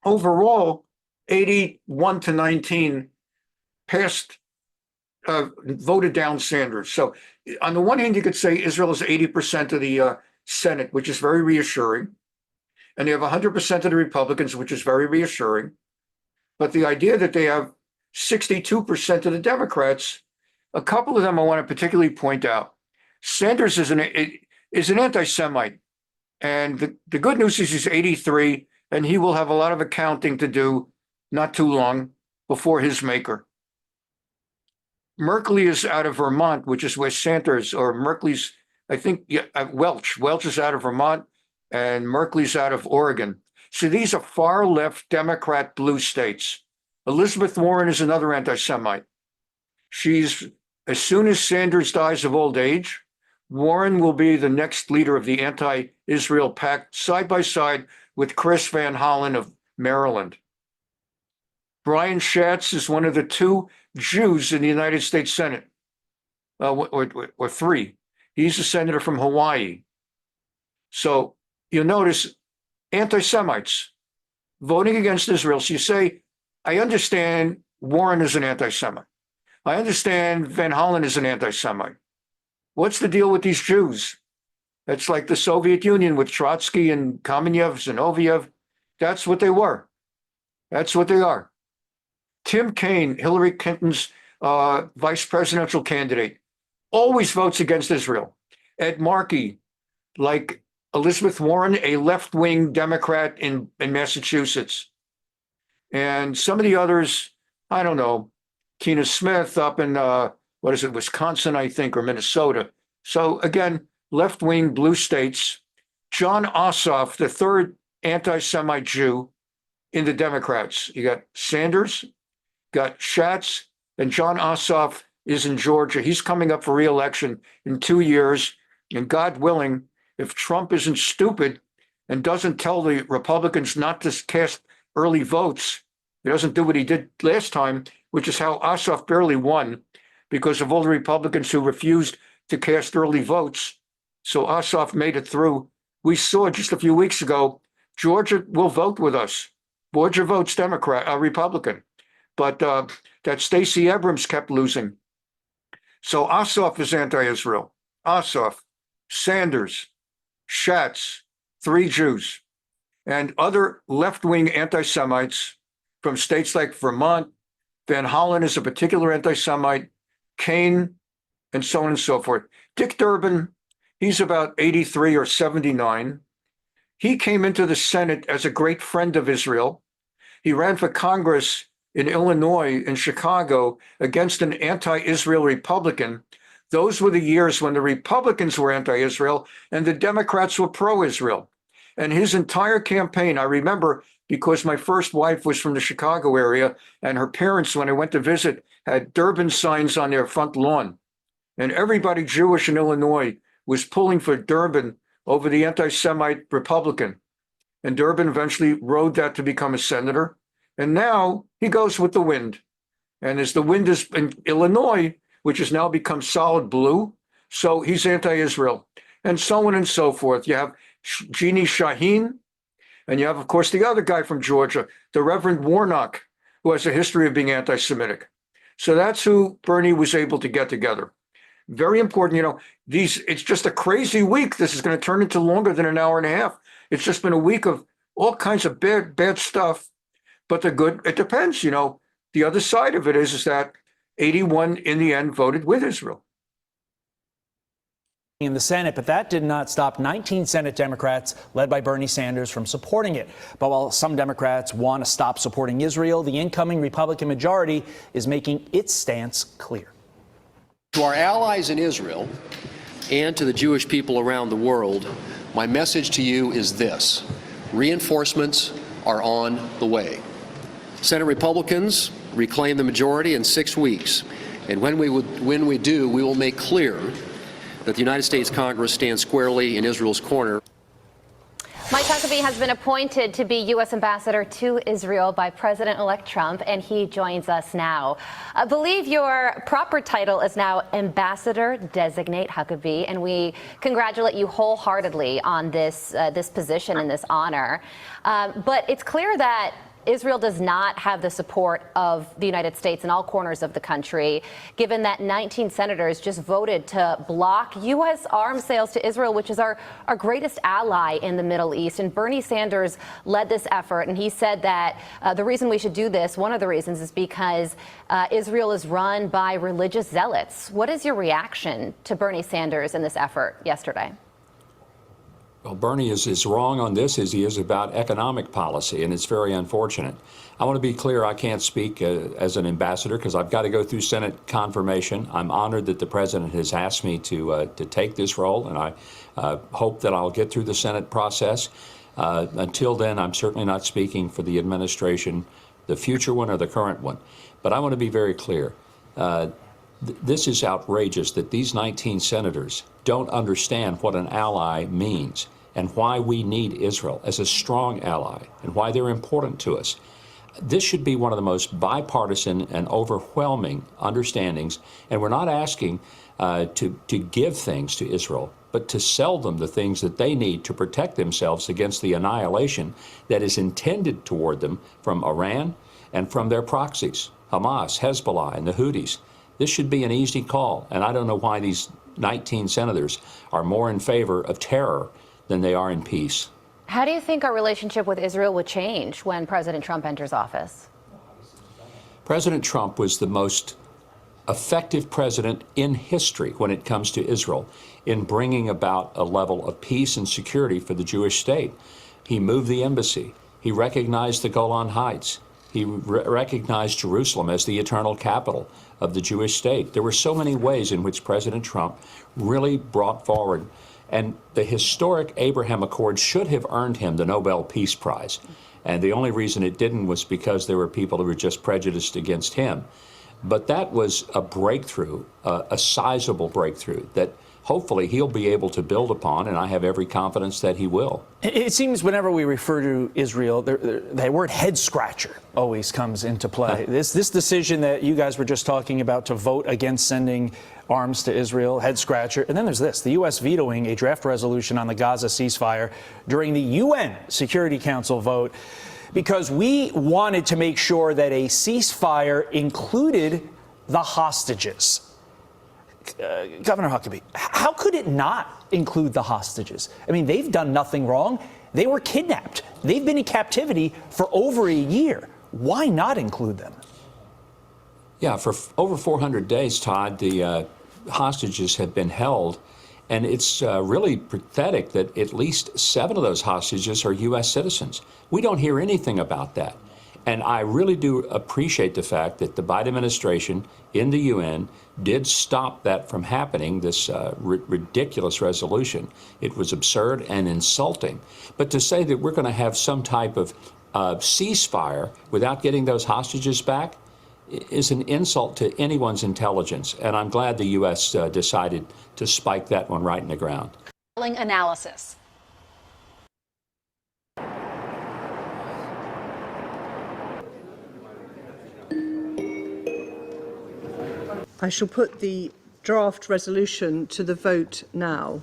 Overall, 81-19 passed, voted down Sanders. So on the one hand, you could say Israel is 80% of the Senate, which is very reassuring. And they have 100% of the Republicans, which is very reassuring. But the idea that they have 62% of the Democrats, a couple of them I want to particularly point out. Sanders is an anti-Semite. And the good news is he's 83, and he will have a lot of accounting to do not too long before his maker. Merkley is out of Vermont, which is where Sanders, or Merkley's, I think, Welch. Welch is out of Vermont, and Merkley's out of Oregon. So these are far left Democrat blue states. Elizabeth Warren is another anti-Semite. She's, as soon as Sanders dies of old age, Warren will be the next leader of the anti-Israel pact, side by side with Chris Van Hollen of Maryland. Brian Schatz is one of the 2 Jews in the United States Senate, or 3. He's a senator from Hawaii. So you'll notice anti-Semites voting against Israel. So you say, I understand Warren is an anti-Semite. I understand Van Hollen is an anti-Semite. What's the deal with these Jews? It's like the Soviet Union with Trotsky and Kamenev, Zinoviev. That's what they were. That's what they are. Tim Kaine, Hillary Clinton's vice presidential candidate, always votes against Israel. Ed Markey, like Elizabeth Warren, a left-wing Democrat in Massachusetts. And some of the others, I don't know, Tina Smith up in, Wisconsin, I think, or Minnesota. So again, left-wing blue states. John Ossoff, the 3rd anti-Semite Jew in the Democrats. You got Sanders, got Schatz, and John Ossoff is in Georgia. He's coming up for re-election in 2 years. And God willing, if Trump isn't stupid and doesn't tell the Republicans not to cast early votes, he doesn't do what he did last time, which is how Ossoff barely won, because of all the Republicans who refused to cast early votes. So Ossoff made it through. We saw just a few weeks ago, Georgia will vote with us. Georgia votes Republican. But that Stacey Abrams kept losing. So Ossoff is anti-Israel. Ossoff, Sanders, Schatz, 3 Jews, and other left-wing anti-Semites from states like Vermont. Van Hollen is a particular anti-Semite, Kaine, and so on and so forth. Dick Durbin, he's about 83 or 79. He came into the Senate as a great friend of Israel. He ran for Congress in Illinois and Chicago against an anti-Israel Republican. Those were the years when the Republicans were anti-Israel and the Democrats were pro-Israel. And his entire campaign, I remember because my first wife was from the Chicago area, and her parents, when I went to visit, had Durbin signs on their front lawn. And everybody Jewish in Illinois was pulling for Durbin over the anti-Semite Republican. And Durbin eventually rode that to become a senator. And now he goes with the wind. And as the wind is in Illinois, which has now become solid blue, so he's anti-Israel. And so on and so forth. You have Jeannie Shaheen, and you have, of course, the other guy from Georgia, the Reverend Warnock, who has a history of being anti-Semitic. So that's who Bernie was able to get together. Very important, it's just a crazy week. This is going to turn into longer than an hour and a half. It's just been a week of all kinds of bad stuff. But the good, it depends, The other side of it is that 81 in the end voted with Israel. In the Senate, but that did not stop 19 Senate Democrats, led by Bernie Sanders, from supporting it. But while some Democrats want to stop supporting Israel, the incoming Republican majority is making its stance clear. To our allies in Israel and to the Jewish people around the world, my message to you is this: reinforcements are on the way. Senate Republicans reclaim the majority in 6 weeks, and when we do, we will make clear that the United States Congress stands squarely in Israel's corner. Mike Huckabee has been appointed to be U.S. ambassador to Israel by President-elect Trump, and he joins us now. I believe your proper title is now Ambassador Designate Huckabee, and we congratulate you wholeheartedly on this position and this honor. But it's clear that Israel does not have the support of the United States in all corners of the country, given that 19 senators just voted to block U.S. arms sales to Israel, which is our greatest ally in the Middle East. And Bernie Sanders led this effort, and he said that the reason we should do this, one of the reasons, is because Israel is run by religious zealots. What is your reaction to Bernie Sanders in this effort yesterday? Well, Bernie is wrong on this as he is about economic policy, and it's very unfortunate. I want to be clear, I can't speak as an ambassador because I've got to go through Senate confirmation. I'm honored that the president has asked me to take this role, and I hope that I'll get through the Senate process. Until then, I'm certainly not speaking for the administration, the future one or the current one. But I want to be very clear. This is outrageous that these 19 senators don't understand what an ally means and why we need Israel as a strong ally and why they're important to us. This should be one of the most bipartisan and overwhelming understandings, and we're not asking to give things to Israel, but to sell them the things that they need to protect themselves against the annihilation that is intended toward them from Iran and from their proxies, Hamas, Hezbollah, and the Houthis. This should be an easy call, and I don't know why these 19 senators are more in favor of terror than they are in peace. How do you think our relationship with Israel would change when President Trump enters office? President Trump was the most effective president in history when it comes to Israel in bringing about a level of peace and security for the Jewish state. He moved the embassy. He recognized the Golan Heights. He recognized Jerusalem as the eternal capital of the Jewish state. There were so many ways in which President Trump really brought forward, and the historic Abraham Accord should have earned him the Nobel Peace Prize. And the only reason it didn't was because there were people who were just prejudiced against him. But that was a breakthrough, a sizable breakthrough that hopefully he'll be able to build upon, and I have every confidence that he will. It seems whenever we refer to Israel, the word head scratcher always comes into play. This decision that you guys were just talking about to vote against sending arms to Israel, head scratcher. And then there's this, the U.S. vetoing a draft resolution on the Gaza ceasefire during the UN Security Council vote because we wanted to make sure that a ceasefire included the hostages. Governor Huckabee, how could it not include the hostages? I mean, they've done nothing wrong. They were kidnapped. They've been in captivity for over a year. Why not include them? Yeah, for over 400 days, Todd, the hostages have been held. And it's really pathetic that at least 7 of those hostages are U.S. citizens. We don't hear anything about that. And I really do appreciate the fact that the Biden administration in the UN did stop that from happening, this ridiculous resolution. It was absurd and insulting. But to say that we're going to have some type of ceasefire without getting those hostages back, is an insult to anyone's intelligence, and I'm glad the U.S. Decided to spike that one right in the ground. Analysis. I shall put the draft resolution to the vote now.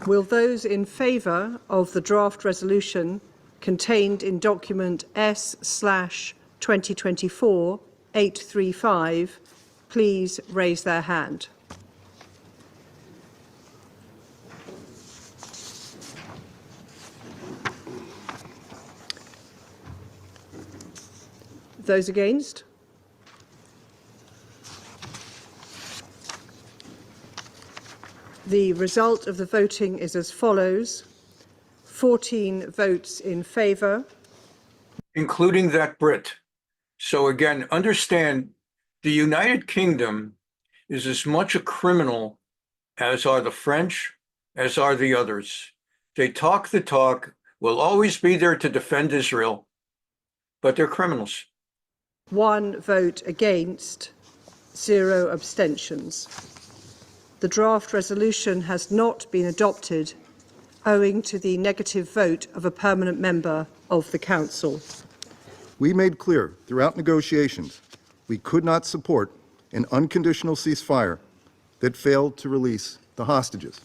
Will those in favour of the draft resolution contained in document S/2024-835 please raise their hand? Those against? The result of the voting is as follows: 14 votes in favour. Including that Brit. So again, understand the United Kingdom is as much a criminal as are the French, as are the others. They talk the talk, will always be there to defend Israel, but they're criminals. 1 vote against, 0 abstentions. The draft resolution has not been adopted owing to the negative vote of a permanent member of the Council. We made clear throughout negotiations we could not support an unconditional ceasefire that failed to release the hostages.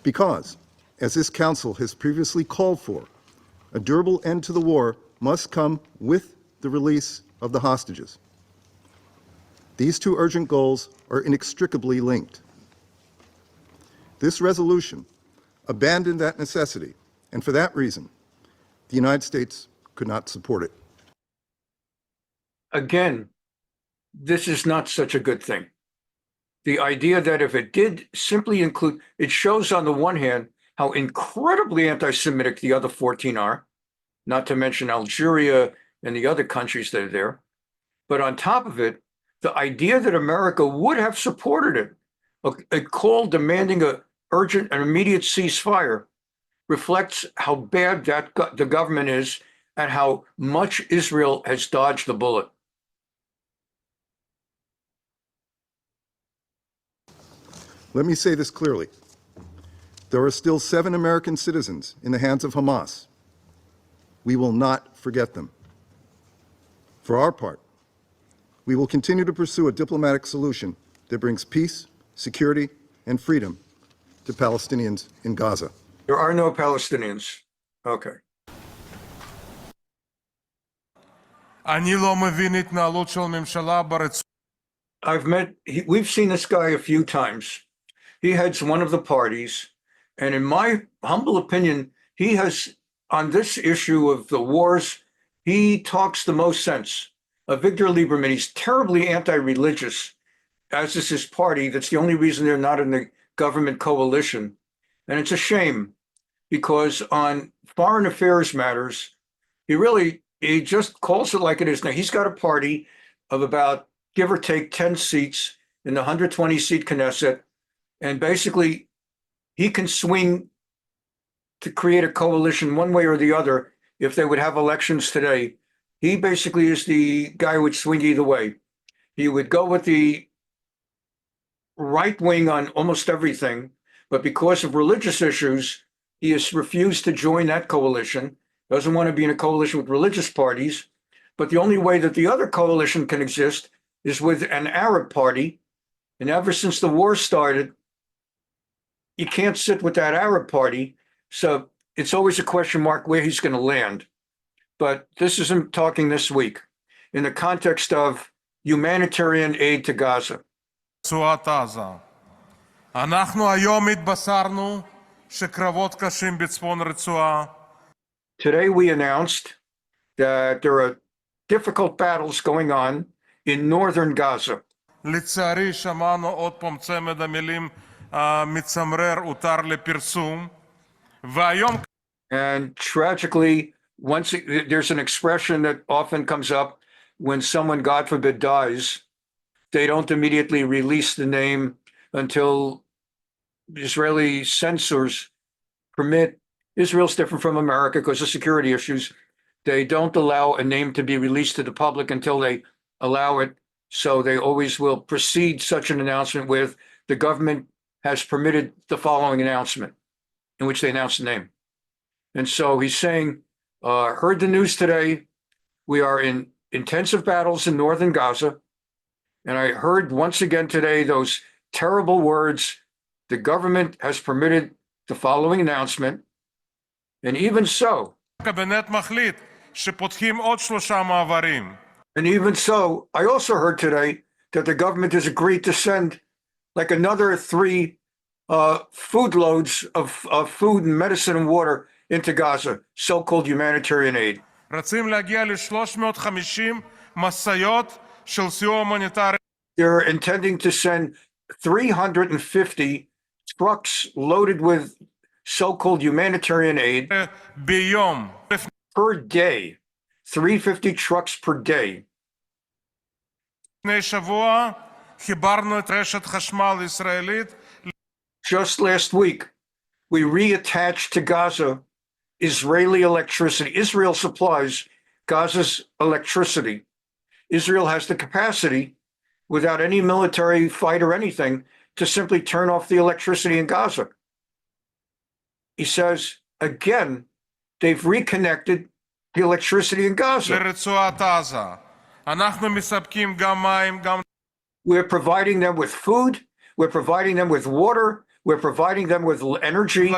Because, as this Council has previously called for, a durable end to the war must come with the release of the hostages. These two urgent goals are inextricably linked. This resolution abandoned that necessity, and for that reason, the United States could not support it. Again, this is not such a good thing. The idea that if it did simply include, it shows on the one hand how incredibly anti-Semitic the other 14 are, not to mention Algeria and the other countries that are there. But on top of it, the idea that America would have supported it, a call demanding an urgent and immediate ceasefire, reflects how bad the government is and how much Israel has dodged the bullet. Let me say this clearly. There are still 7 American citizens in the hands of Hamas. We will not forget them. For our part, we will continue to pursue a diplomatic solution that brings peace, security, and freedom to Palestinians in Gaza. There are no Palestinians. Okay. We've seen this guy a few times. He heads one of the parties, and in my humble opinion, he has, on this issue of the wars, he talks the most sense. Victor Lieberman, he's terribly anti-religious, as is his party. That's the only reason they're not in the government coalition. And it's a shame, because on foreign affairs matters, he just calls it like it is. Now, he's got a party of about, give or take, 10 seats in the 120-seat Knesset, and basically he can swing to create a coalition one way or the other if they would have elections today. He basically is the guy who would swing either way. He would go with the right wing on almost everything, but because of religious issues, he has refused to join that coalition, doesn't want to be in a coalition with religious parties. But the only way that the other coalition can exist is with an Arab party. And ever since the war started, you can't sit with that Arab party. So it's always a question mark where he's going to land. But this isn't talking this week in the context of humanitarian aid to Gaza. Today we announced that there are difficult battles going on in northern Gaza. And tragically, there's an expression that often comes up when someone, God forbid, dies, they don't immediately release the name until Israeli censors permit. Israel's different from America because of security issues. They don't allow a name to be released to the public until they allow it. So they always will precede such an announcement with the government has permitted the following announcement, in which they announce the name. And so he's saying, heard the news today. We are in intensive battles in northern Gaza. And I heard once again today those terrible words, the government has permitted the following announcement. And even so, and even so, I also heard today that the government has agreed to send like another 3 food loads of food and medicine and water into Gaza, so-called humanitarian aid. They're intending to send 350 trucks loaded with so-called humanitarian aid per day. 350 trucks per day. Just last week, we reattached to Gaza Israeli electricity. Israel supplies Gaza's electricity. Israel has the capacity, without any military fight or anything, to simply turn off the electricity in Gaza. He says, again, they've reconnected the electricity in Gaza. We're providing them with food, we're providing them with water, we're providing them with energy.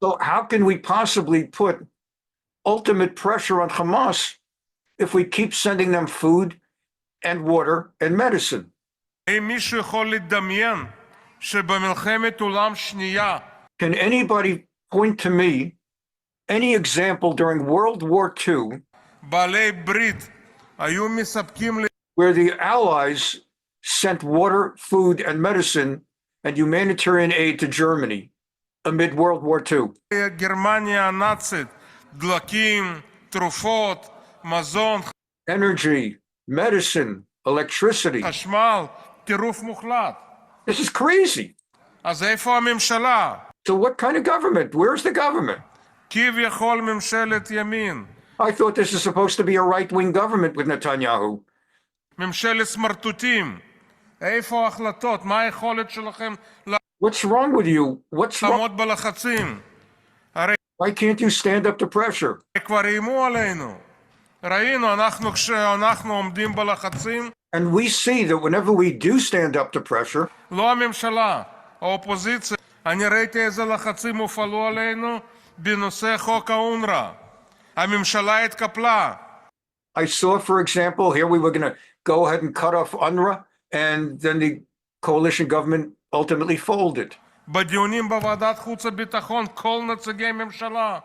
So how can we possibly put ultimate pressure on Hamas if we keep sending them food and water and medicine? Can anybody point to me any example during World War II where the Allies sent water, food, and medicine and humanitarian aid to Germany amid World War II? Energy, medicine, electricity. This is crazy. So what kind of government? Where's the government? I thought this is supposed to be a right-wing government with Netanyahu. What's wrong with you? What's wrong? Why can't you stand up to pressure? And we see that whenever we do stand up to pressure, I saw, for example, here we were going to go ahead and cut off UNRWA, and then the coalition government ultimately folded. בדיונים בוועדת חוץ וביטחון כל נציגי ממשלה,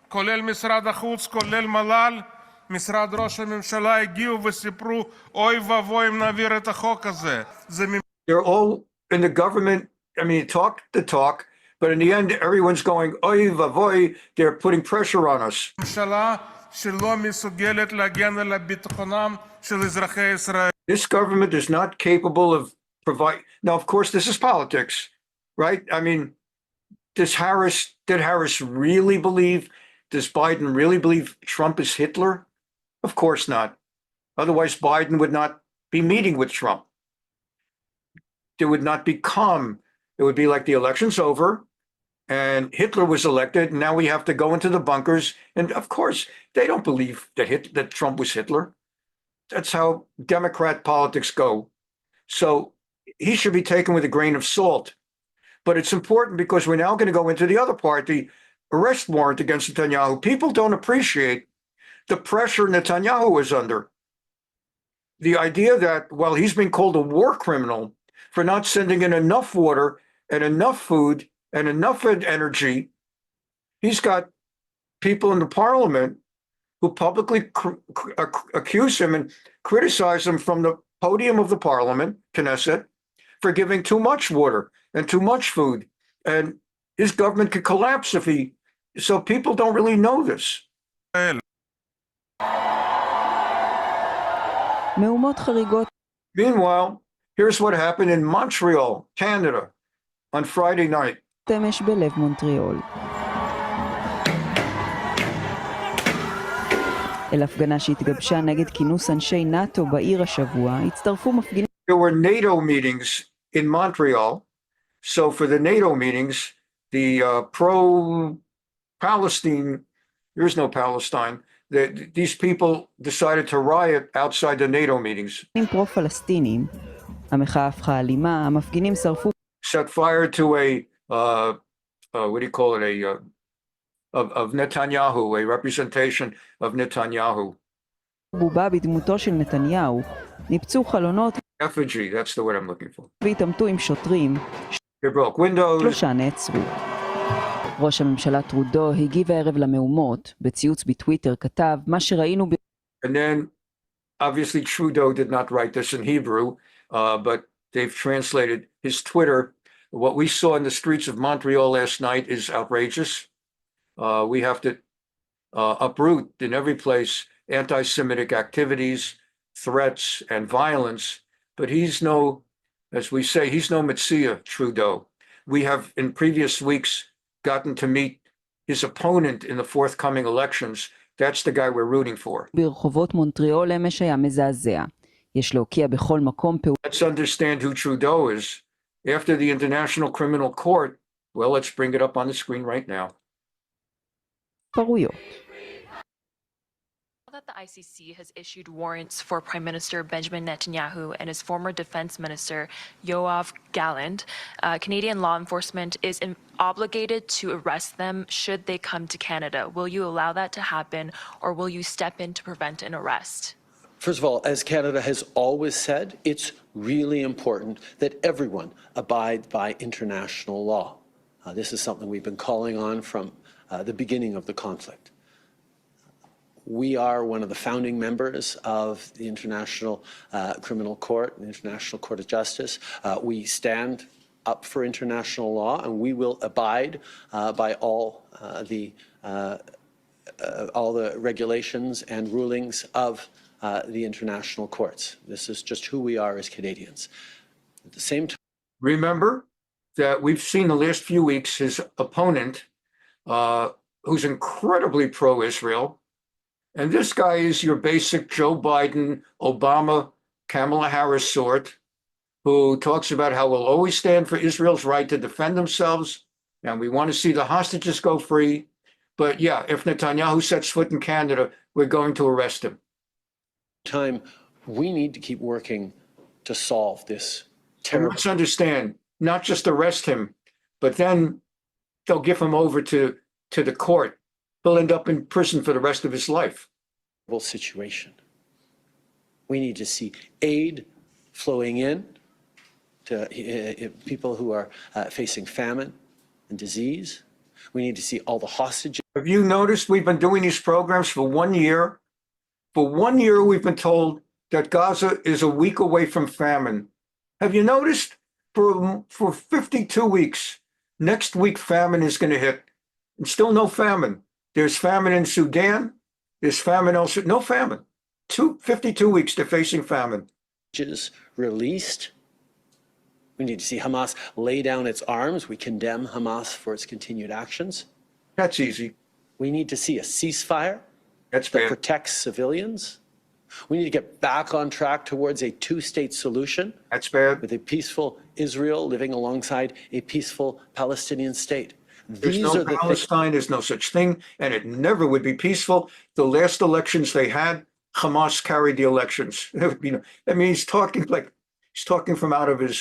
כולל משרד החוץ, כולל מל"ל, משרד ראש הממשלה הגיעו וסיפרו, אוי ואבוי אם נעביר את החוק הזה. They're all in the government, I mean, talk the talk, but in the end, everyone's going, oy vavoy, they're putting pressure on us. ממשלה שלא מסוגלת להגן על ביטחונם של אזרחי ישראל. This government is not capable of providing. Now, of course, this is politics, right? I mean, did Harris really believe, does Biden really believe Trump is Hitler? Of course not. Otherwise, Biden would not be meeting with Trump. There would not be calm. It would be like the election's over and Hitler was elected. And now we have to go into the bunkers. And of course, they don't believe that Trump was Hitler. That's how Democrat politics go. So he should be taken with a grain of salt. But it's important because we're now going to go into the other part, the arrest warrant against Netanyahu. People don't appreciate the pressure Netanyahu is under. The idea that, well, he's been called a war criminal for not sending in enough water and enough food and enough energy. He's got people in the parliament who publicly accuse him and criticize him from the podium of the parliament, Knesset, for giving too much water and too much food. And his government could collapse if he, so people don't really know this. Meanwhile, here's what happened in Montreal, Canada, on Friday night. אמש בלב מונטריאול. אל הפגנה שהתגבשה נגד כינוס אנשי נאט"ו בעיר השבוע, הצטרפו מפגינים. There were NATO meetings in Montreal. So for the NATO meetings, the pro-Palestine, there is no Palestine, these people decided to riot outside the NATO meetings. פרו-פלסטינים. המחאה הפכה אלימה, המפגינים שרפו. Set fire to a, what do you call it, of Netanyahu, a representation of Netanyahu. בובה בדמותו של נתניהו. ניפצו חלונות. Effigy, that's the word I'm looking for. והתעמתו עם שוטרים. They broke windows. 3 נעצרו. ראש הממשלה טרודו הגיב הערב למהומות. בציוץ בטוויטר כתב מה שראינו And then, obviously, Trudeau did not write this in Hebrew, but they've translated his Twitter. What we saw in the streets of Montreal last night is outrageous. We have to uproot in every place anti-Semitic activities, threats, and violence. But he's no, as we say, he's no Messiah, Trudeau. We have, in previous weeks, gotten to meet his opponent in the forthcoming elections. That's the guy we're rooting for. ברחובות מונטריאול אמש היה מזעזע. יש להוקיע בכל מקום פעולה. Let's understand who Trudeau is. After the International Criminal Court, well, let's bring it up on the screen right now. פרויות. That the ICC has issued warrants for Prime Minister Benjamin Netanyahu and his former Defense Minister Yoav Gallant, Canadian law enforcement is obligated to arrest them should they come to Canada. Will you allow that to happen, or will you step in to prevent an arrest? First of all, as Canada has always said, it's really important that everyone abide by international law. This is something we've been calling on from the beginning of the conflict. We are one of the founding members of the International Criminal Court, the International Court of Justice. We stand up for international law, and we will abide by all the regulations and rulings of the international courts. This is just who we are as Canadians. At the same time, remember that we've seen the last few weeks his opponent, who's incredibly pro-Israel. And this guy is your basic Joe Biden, Obama, Kamala Harris sort, who talks about how we'll always stand for Israel's right to defend themselves, and we want to see the hostages go free. But yeah, if Netanyahu sets foot in Canada, we're going to arrest him. We need to keep working to solve this terrible. And let's understand, not just arrest him, but then they'll give him over to the court. He'll end up in prison for the rest of his life. Situation. We need to see aid flowing in to people who are facing famine and disease. We need to see all the hostages. Have you noticed we've been doing these programs for 1 year? For 1 year, we've been told that Gaza is a week away from famine. Have you noticed? For 52 weeks, next week famine is going to hit. And still no famine. There's famine in Sudan. There's famine elsewhere. No famine. 52 weeks they're facing famine. Released. We need to see Hamas lay down its arms. We condemn Hamas for its continued actions. That's easy. We need to see a ceasefire that protects civilians. We need to get back on track towards a two-state solution. That's bad. With a peaceful Israel living alongside a peaceful Palestinian state. There's no Palestine, there's no such thing, and it never would be peaceful. The last elections they had, Hamas carried the elections. I mean, he's talking from out of his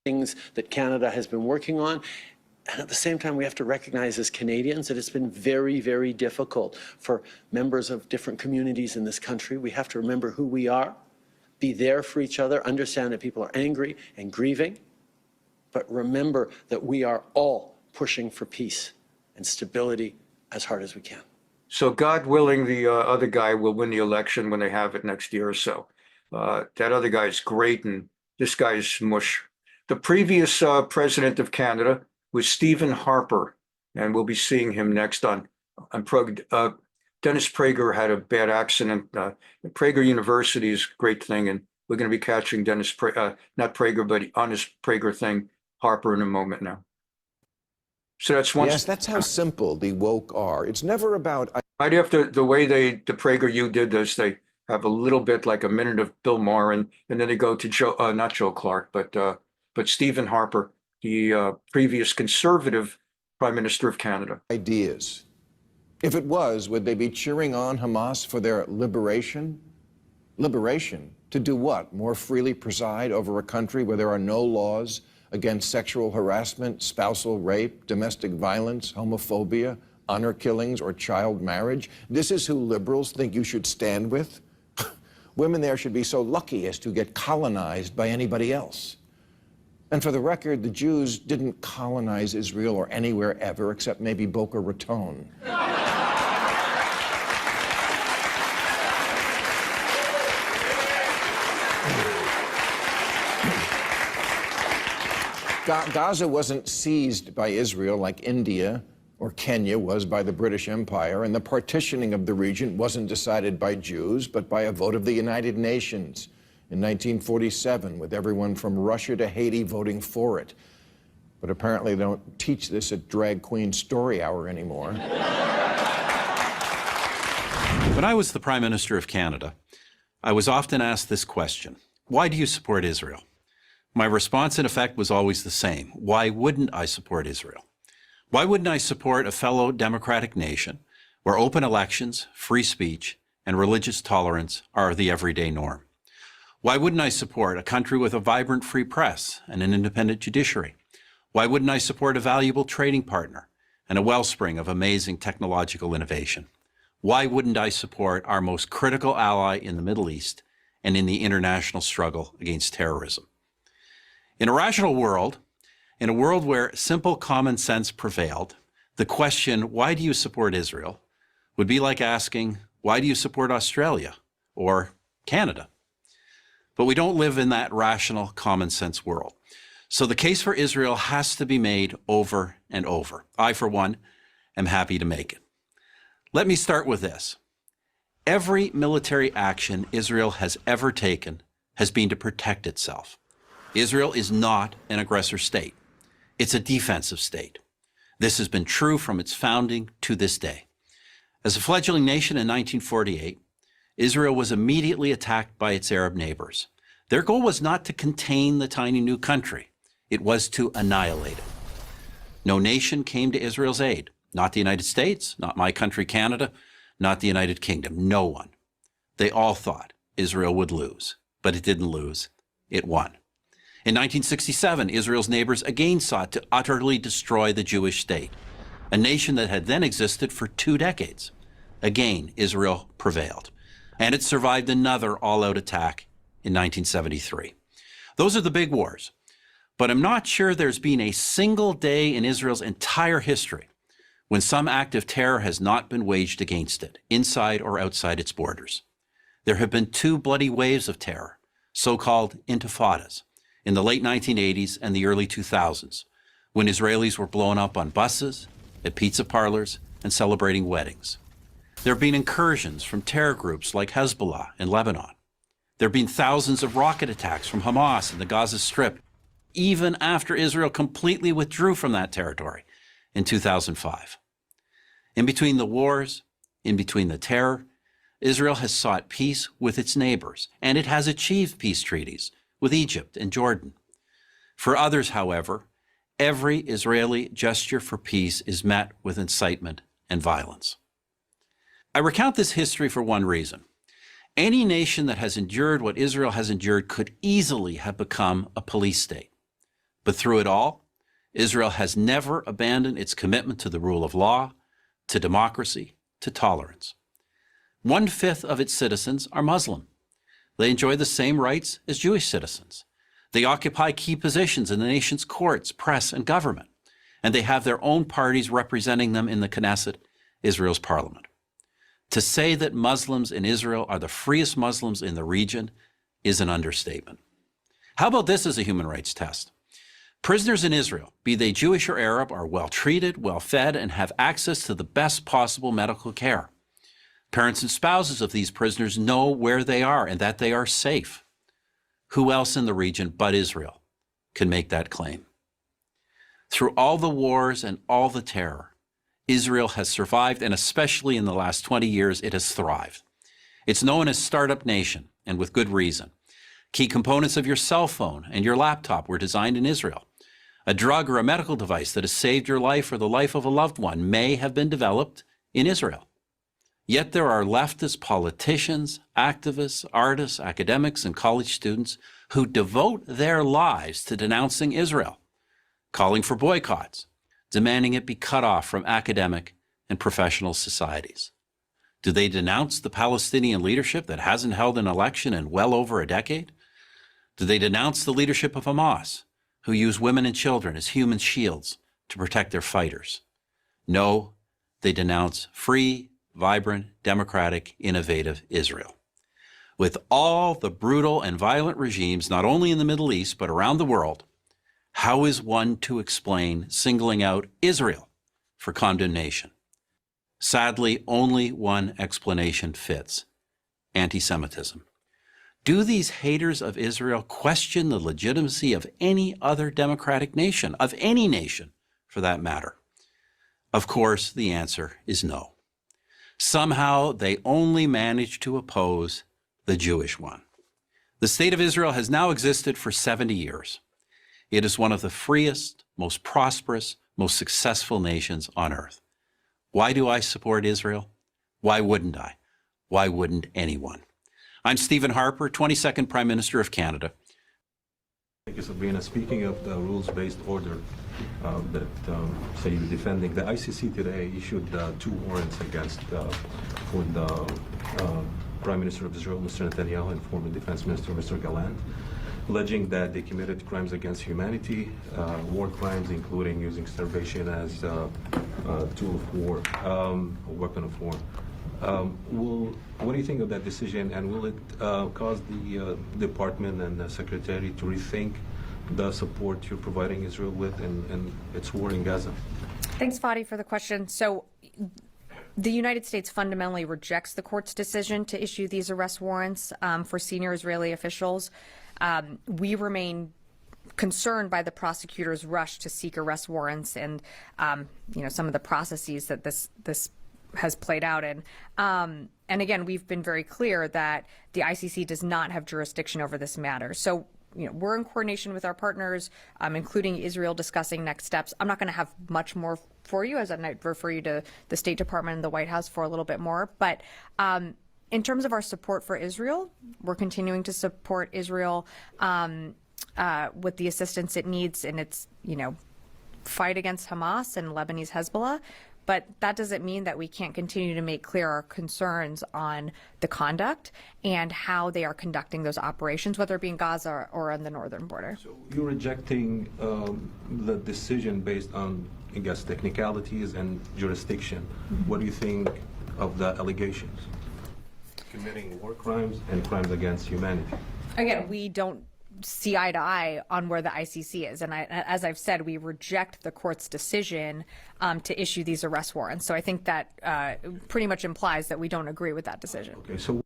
things that Canada has been working on. And at the same time, we have to recognize as Canadians that it's been very, very difficult for members of different communities in this country. We have to remember who we are, be there for each other, understand that people are angry and grieving. But remember that we are all pushing for peace and stability as hard as we can. So God willing, the other guy will win the election when they have it next year or so. That other guy is great, and this guy is mush. The previous president of Canada was Stephen Harper, and we'll be seeing him next on Dennis Prager had a bad accident. Prager University is a great thing, and We're going to be catching not Prager, but honest Prager thing, Harper in a moment now. So that's one. Yes, that's how simple the woke are. It's never about. Right after the way the PragerU did this, they have a little bit like a minute of Bill Maher, and then they go to not Joe Clark, but Stephen Harper, the previous conservative Prime Minister of Canada. Ideas. If it was, would they be cheering on Hamas for their liberation? Liberation? To do what? More freely preside over a country where there are no laws against sexual harassment, spousal rape, domestic violence, homophobia, honor killings, or child marriage? This is who liberals think you should stand with? Women there should be so lucky as to get colonized by anybody else. And for the record, the Jews didn't colonize Israel or anywhere ever except maybe Boca Raton. Gaza wasn't seized by Israel like India or Kenya was by the British Empire, and the partitioning of the region wasn't decided by Jews, but by a vote of the United Nations in 1947, with everyone from Russia to Haiti voting for it. But apparently they don't teach this at Drag Queen Story Hour anymore. When I was the Prime Minister of Canada, I was often asked this question: why do you support Israel? My response, in effect, was always the same. Why wouldn't I support Israel? Why wouldn't I support a fellow democratic nation where open elections, free speech, and religious tolerance are the everyday norm? Why wouldn't I support a country with a vibrant free press and an independent judiciary? Why wouldn't I support a valuable trading partner and a wellspring of amazing technological innovation? Why wouldn't I support our most critical ally in the Middle East and in the international struggle against terrorism? In a rational world, in a world where simple common sense prevailed, the question, why do you support Israel, would be like asking, why do you support Australia or Canada? But we don't live in that rational common sense world. So the case for Israel has to be made over and over. I, for one, am happy to make it. Let me start with this. Every military action Israel has ever taken has been to protect itself. Israel is not an aggressor state. It's a defensive state. This has been true from its founding to this day. As a fledgling nation in 1948, Israel was immediately attacked by its Arab neighbors. Their goal was not to contain the tiny new country. It was to annihilate it. No nation came to Israel's aid. Not the United States, not my country, Canada, not the United Kingdom. No one. They all thought Israel would lose, but it didn't lose. It won. In 1967, Israel's neighbors again sought to utterly destroy the Jewish state, a nation that had then existed for 2 decades. Again, Israel prevailed, and it survived another all-out attack in 1973. Those are the big wars, but I'm not sure there's been a single day in Israel's entire history when some act of terror has not been waged against it, inside or outside its borders. There have been 2 bloody waves of terror, so-called intifadas, in the late 1980s and the early 2000s, when Israelis were blown up on buses, at pizza parlors, and celebrating weddings. There have been incursions from terror groups like Hezbollah in Lebanon. There have been thousands of rocket attacks from Hamas in the Gaza Strip, even after Israel completely withdrew from that territory in 2005. In between the wars, in between the terror, Israel has sought peace with its neighbors, and it has achieved peace treaties with Egypt and Jordan. For others, however, every Israeli gesture for peace is met with incitement and violence. I recount this history for one reason. Any nation that has endured what Israel has endured could easily have become a police state. But through it all, Israel has never abandoned its commitment to the rule of law, to democracy, to tolerance. 1/5 of its citizens are Muslim. They enjoy the same rights as Jewish citizens. They occupy key positions in the nation's courts, press, and government, and they have their own parties representing them in the Knesset, Israel's parliament. To say that Muslims in Israel are the freest Muslims in the region is an understatement. How about this as a human rights test? Prisoners in Israel, be they Jewish or Arab, are well treated, well fed, and have access to the best possible medical care. Parents and spouses of these prisoners know where they are and that they are safe. Who else in the region but Israel can make that claim? Through all the wars and all the terror, Israel has survived, and especially in the last 20 years, it has thrived. It's known as Startup Nation, and with good reason. Key components of your cell phone and your laptop were designed in Israel. A drug or a medical device that has saved your life or the life of a loved one may have been developed in Israel. Yet there are leftist politicians, activists, artists, academics, and college students who devote their lives to denouncing Israel, calling for boycotts, demanding it be cut off from academic and professional societies. Do they denounce the Palestinian leadership that hasn't held an election in well over a decade? Do they denounce the leadership of Hamas, who use women and children as human shields to protect their fighters? No, they denounce free, vibrant, democratic, innovative Israel. With all the brutal and violent regimes, not only in the Middle East, but around the world, how is one to explain singling out Israel for condemnation? Sadly, only one explanation fits: anti-Semitism. Do these haters of Israel question the legitimacy of any other democratic nation, of any nation for that matter? Of course, the answer is no. Somehow, they only manage to oppose the Jewish one. The State of Israel has now existed for 70 years. It is one of the freest, most prosperous, most successful nations on earth. Why do I support Israel? Why wouldn't I? Why wouldn't anyone? I'm Stephen Harper, 22nd Prime Minister of Canada. Thank you, Sabrina. Speaking of the rules-based order that say you're defending, the ICC today issued 2 warrants against for the Prime Minister of Israel, Mr. Netanyahu, and former Defense Minister, Mr. Gallant, alleging that they committed crimes against humanity, war crimes, including using starvation as a tool of war, a weapon of war. What do you think of that decision, and will it cause the department and the secretary to rethink the support you're providing Israel with in its war in Gaza? Thanks, Fadi, for the question. So the United States fundamentally rejects the court's decision to issue these arrest warrants for senior Israeli officials. We remain concerned by the prosecutor's rush to seek arrest warrants and, some of the processes that this has played out in. And again, we've been very clear that the ICC does not have jurisdiction over this matter. So, we're in coordination with our partners, including Israel, discussing next steps. I'm not going to have much more for you, as I might refer you to the State Department and the White House for a little bit more. But in terms of our support for Israel, we're continuing to support Israel with the assistance it needs in its, fight against Hamas and Lebanese Hezbollah. But that doesn't mean that we can't continue to make clear our concerns on the conduct and how they are conducting those operations, whether it be in Gaza or on the northern border. So you're rejecting the decision based on, I guess, technicalities and jurisdiction. Mm-hmm. What do you think of the allegations? Committing war crimes and crimes against humanity. Again, we don't see eye to eye on where the ICC is. And as I've said, we reject the court's decision to issue these arrest warrants. So I think that pretty much implies that we don't agree with that decision. Okay, so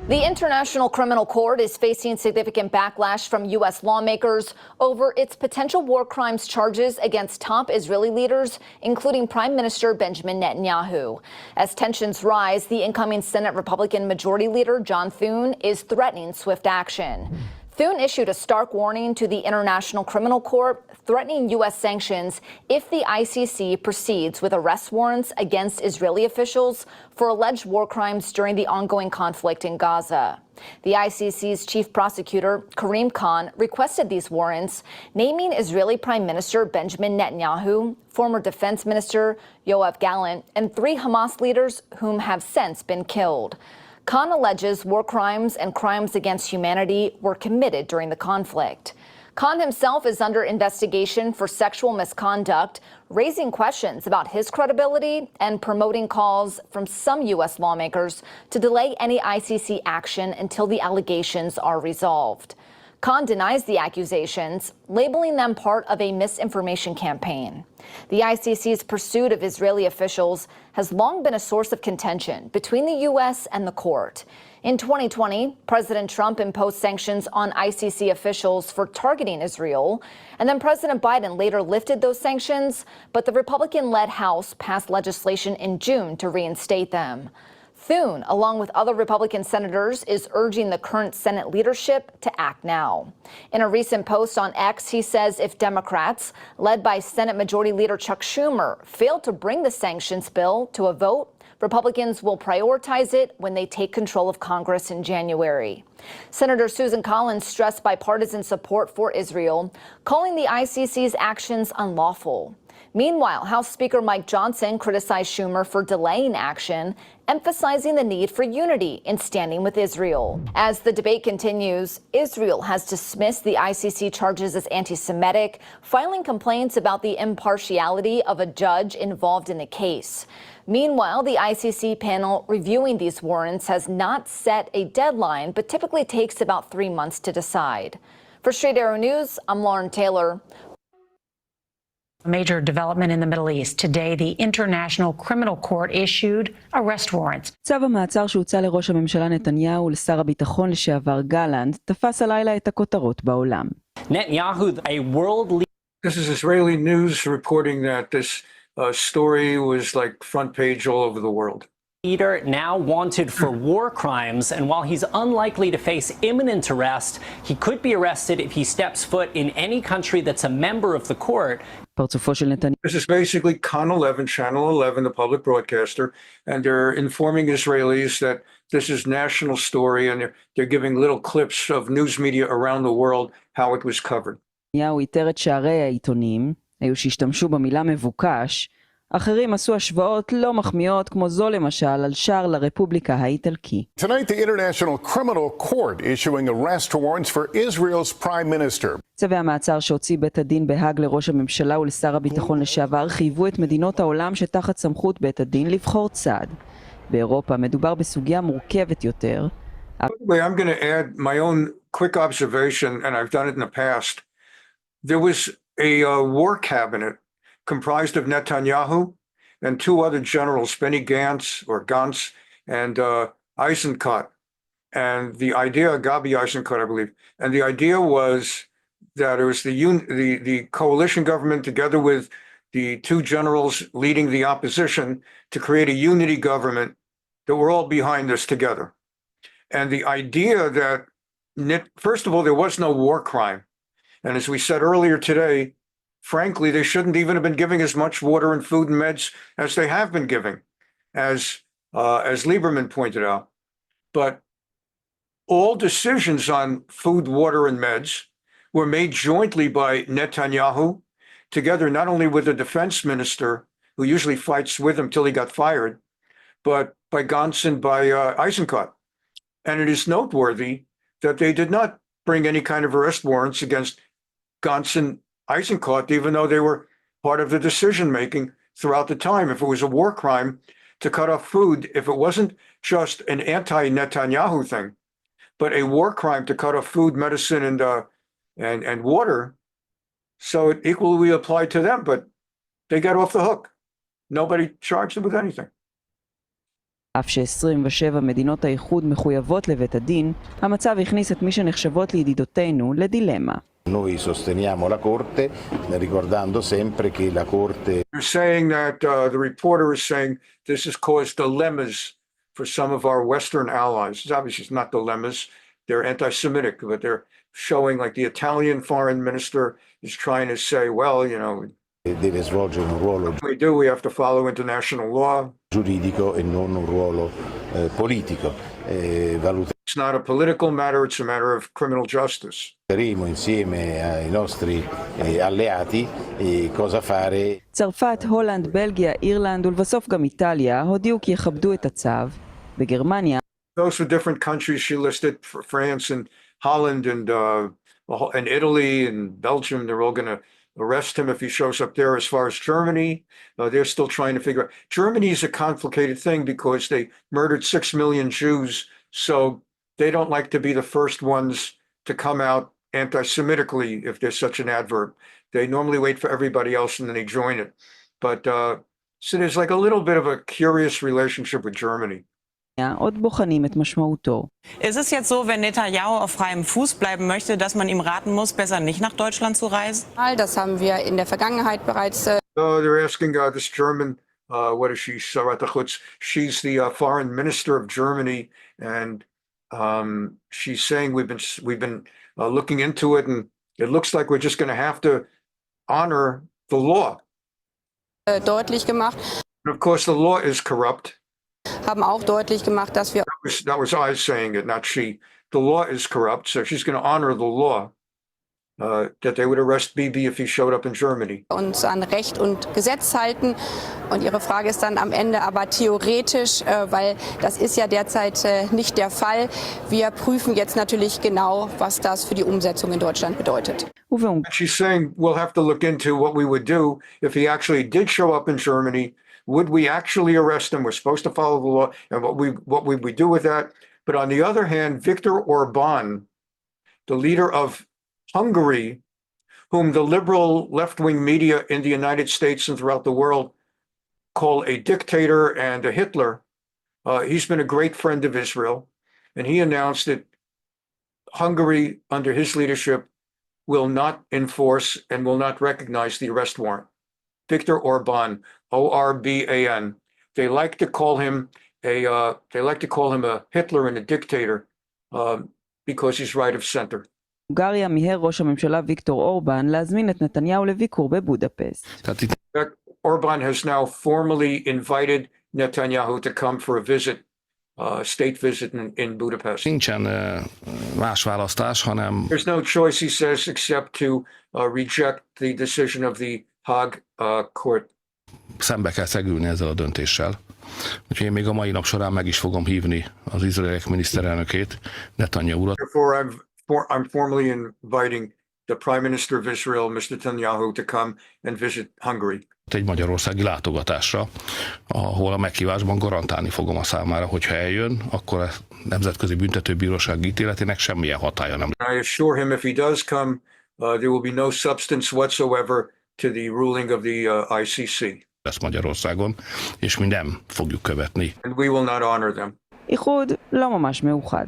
the International Criminal Court is facing significant backlash from U.S. lawmakers over its potential war crimes charges against top Israeli leaders, including Prime Minister Benjamin Netanyahu. As tensions rise, the incoming Senate Republican Majority Leader John Thune is threatening swift action. Thune issued a stark warning to the International Criminal Court, threatening U.S. sanctions if the ICC proceeds with arrest warrants against Israeli officials for alleged war crimes during the ongoing conflict in Gaza. The ICC's chief prosecutor, Karim Khan, requested these warrants, naming Israeli Prime Minister Benjamin Netanyahu, former Defense Minister Yoav Gallant, and 3 Hamas leaders whom have since been killed. Khan alleges war crimes and crimes against humanity were committed during the conflict. Khan himself is under investigation for sexual misconduct, raising questions about his credibility and promoting calls from some U.S. lawmakers to delay any ICC action until the allegations are resolved. Khan denies the accusations, labeling them part of a misinformation campaign. The ICC's pursuit of Israeli officials has long been a source of contention between the U.S. and the court. In 2020, President Trump imposed sanctions on ICC officials for targeting Israel, and then President Biden later lifted those sanctions, but the Republican-led House passed legislation in June to reinstate them. Thune, along with other Republican senators, is urging the current Senate leadership to act now. In a recent post on X, he says if Democrats, led by Senate Majority Leader Chuck Schumer, fail to bring the sanctions bill to a vote, Republicans will prioritize it when they take control of Congress in January. Senator Susan Collins stressed bipartisan support for Israel, calling the ICC's actions unlawful. Meanwhile, House Speaker Mike Johnson criticized Schumer for delaying action, emphasizing the need for unity in standing with Israel. As the debate continues, Israel has dismissed the ICC charges as anti-Semitic, filing complaints about the impartiality of a judge involved in the case. Meanwhile, the ICC panel reviewing these warrants has not set a deadline, but typically takes about 3 months to decide. For Straight Arrow News, I'm Lauren Taylor. A major development in the Middle East. Today, the International Criminal Court issued arrest warrants. צו המעצר שהוצא לראש הממשלה נתניהו ולשר הביטחון לשעבר גלנט תפס הלילה את הכותרות בעולם. Netanyahu, a world leader. This is Israeli news reporting that this story was like front page all over the world. Leader now wanted for war crimes, and while he's unlikely to face imminent arrest, he could be arrested if he steps foot in any country that's a member of the court. This is basically Con 11, Channel 11, the public broadcaster, and they're informing Israelis that this is national story, and they're giving little clips of news media around the world how it was covered. נתניהו איתר את שערי העיתונים, היו שהשתמשו במילה מבוקש, אחרים עשו השוואות לא מחמיאות כמו זו למשל על שער לרפובליקה האיטלקי. Tonight the International Criminal Court issuing arrest warrants for Israel's prime minister. צווי המעצר שהוציא בית הדין בהאג לראש הממשלה ולשר הביטחון לשעבר חייבו את מדינות העולם שתחת סמכות בית הדין לבחור צד. באירופה מדובר בסוגיה מורכבת יותר. I'm going to add my own quick observation, and I've done it in the past. There was a war cabinet comprised of Netanyahu and two other generals, Benny Gantz and Eisenkot. And the idea, Gabi Eisenkot, I believe, and the idea was that it was the coalition government together with the two generals leading the opposition to create a unity government that we're all behind this together. And the idea that, first of all, there was no war crime. And as we said earlier today, frankly, they shouldn't even have been giving as much water and food and meds as they have been giving, as Lieberman pointed out. But all decisions on food, water, and meds were made jointly by Netanyahu, together not only with the defense minister, who usually fights with him till he got fired, but by Gantz and by Eisenkot. And it is noteworthy that they did not bring any kind of arrest warrants against Gantz and Eisenkot, even though they were part of the decision-making throughout the time. If it was a war crime to cut off food, if it wasn't just an anti-Netanyahu thing, but a war crime to cut off food, medicine, and water, so it equally applied to them, but they got off the hook. Nobody charged them with anything. אף ש-27 מדינות האיחוד מחויבות לבית הדין, המצב הכניס את מי שנחשבות לידידותינו לדילמה. Noi sosteniamo la Corte, ricordando sempre che la Corte... You're saying that the reporter is saying this has caused dilemmas for some of our Western allies. It's obviously it's not dilemmas. They're anti-Semitic, but they're showing like the Italian foreign minister is trying to say, well, you know, deve svolgere un ruolo we have to follow international law. Giuridico e non un ruolo politico. It's not a political matter, it's a matter of criminal justice. Valuteremo insieme ai nostri alleati cosa fare. צרפת, הולנד, בלגיה, אירלנד ולבסוף גם איטליה הודיעו כי יכבדו את הצו. בגרמניה Those were different countries she listed, for France and Holland and Italy and Belgium. They're all going to arrest him if he shows up there. As far as Germany, they're still trying to figure out. Germany is a complicated thing because they murdered 6 million Jews, so they don't like to be the first ones to come out anti-Semitically, if there's such an adverb. They normally wait for everybody else and then they join it. But so there's like a little bit of a curious relationship with Germany. עוד בוחנים את משמעותו. Ist es jetzt so, wenn Netanyahu auf freiem Fuß bleiben möchte, dass man ihm raten muss, besser nicht nach Deutschland zu reisen? Das haben wir in der Vergangenheit bereits. They're asking this German, what is she, Sarat Chutz? She's the foreign minister of Germany, and she's saying we've been looking into it, and it looks like we're just going to have to honor the law. Deutlich gemacht. And of course, the law is corrupt. Haben auch deutlich gemacht, dass wir. That was I saying it, not she. The law is corrupt, so she's going to honor the law. That they would arrest Bibi if he showed up in Germany. Uns an Recht und Gesetz halten. Und Ihre Frage ist dann am Ende aber theoretisch, weil das ist ja derzeit nicht der Fall. Wir prüfen jetzt natürlich genau, was das für die Umsetzung in Deutschland bedeutet. She's saying we'll have to look into what we would do if he actually did show up in Germany. Would we actually arrest him? We're supposed to follow the law, and what would we do with that? But on the other hand, Viktor Orban, the leader of Hungary, whom the liberal left-wing media in the United States and throughout the world call a dictator and a Hitler, he's been a great friend of Israel, and he announced that Hungary, under his leadership, will not enforce and will not recognize the arrest warrant. Viktor Orban, O-R-B-A-N. They like to call him a Hitler and a dictator because he's right of center. הונגריה מיהר ראש הממשלה ויקטור אורבן להזמין את נתניהו לביקור בבודפסט. Orban has now formally invited Netanyahu to come for a visit, state visit in Budapest. Nincsen más választás, hanem There's no choice, he says, except to reject the decision of the Hague court. szembe kell szegülni ezzel a döntéssel. Úgyhogy én még a mai nap során meg is fogom hívni az izraeliek miniszterelnökét, Netanyahu urat. Therefore, I'm formally inviting the Prime Minister of Israel, Mr. Netanyahu, to come and visit Hungary. Egy magyarországi látogatásra, ahol a meghívásban garantálni fogom a számára, hogyha eljön, akkor a Nemzetközi Büntetőbíróság ítéletének semmilyen hatálya nem. I assure him if he does come, there will be no substance whatsoever to the ruling of the ICC. lesz Magyarországon, és mi nem fogjuk követni. And we will not honor them. איחוד לא ממש מאוחד.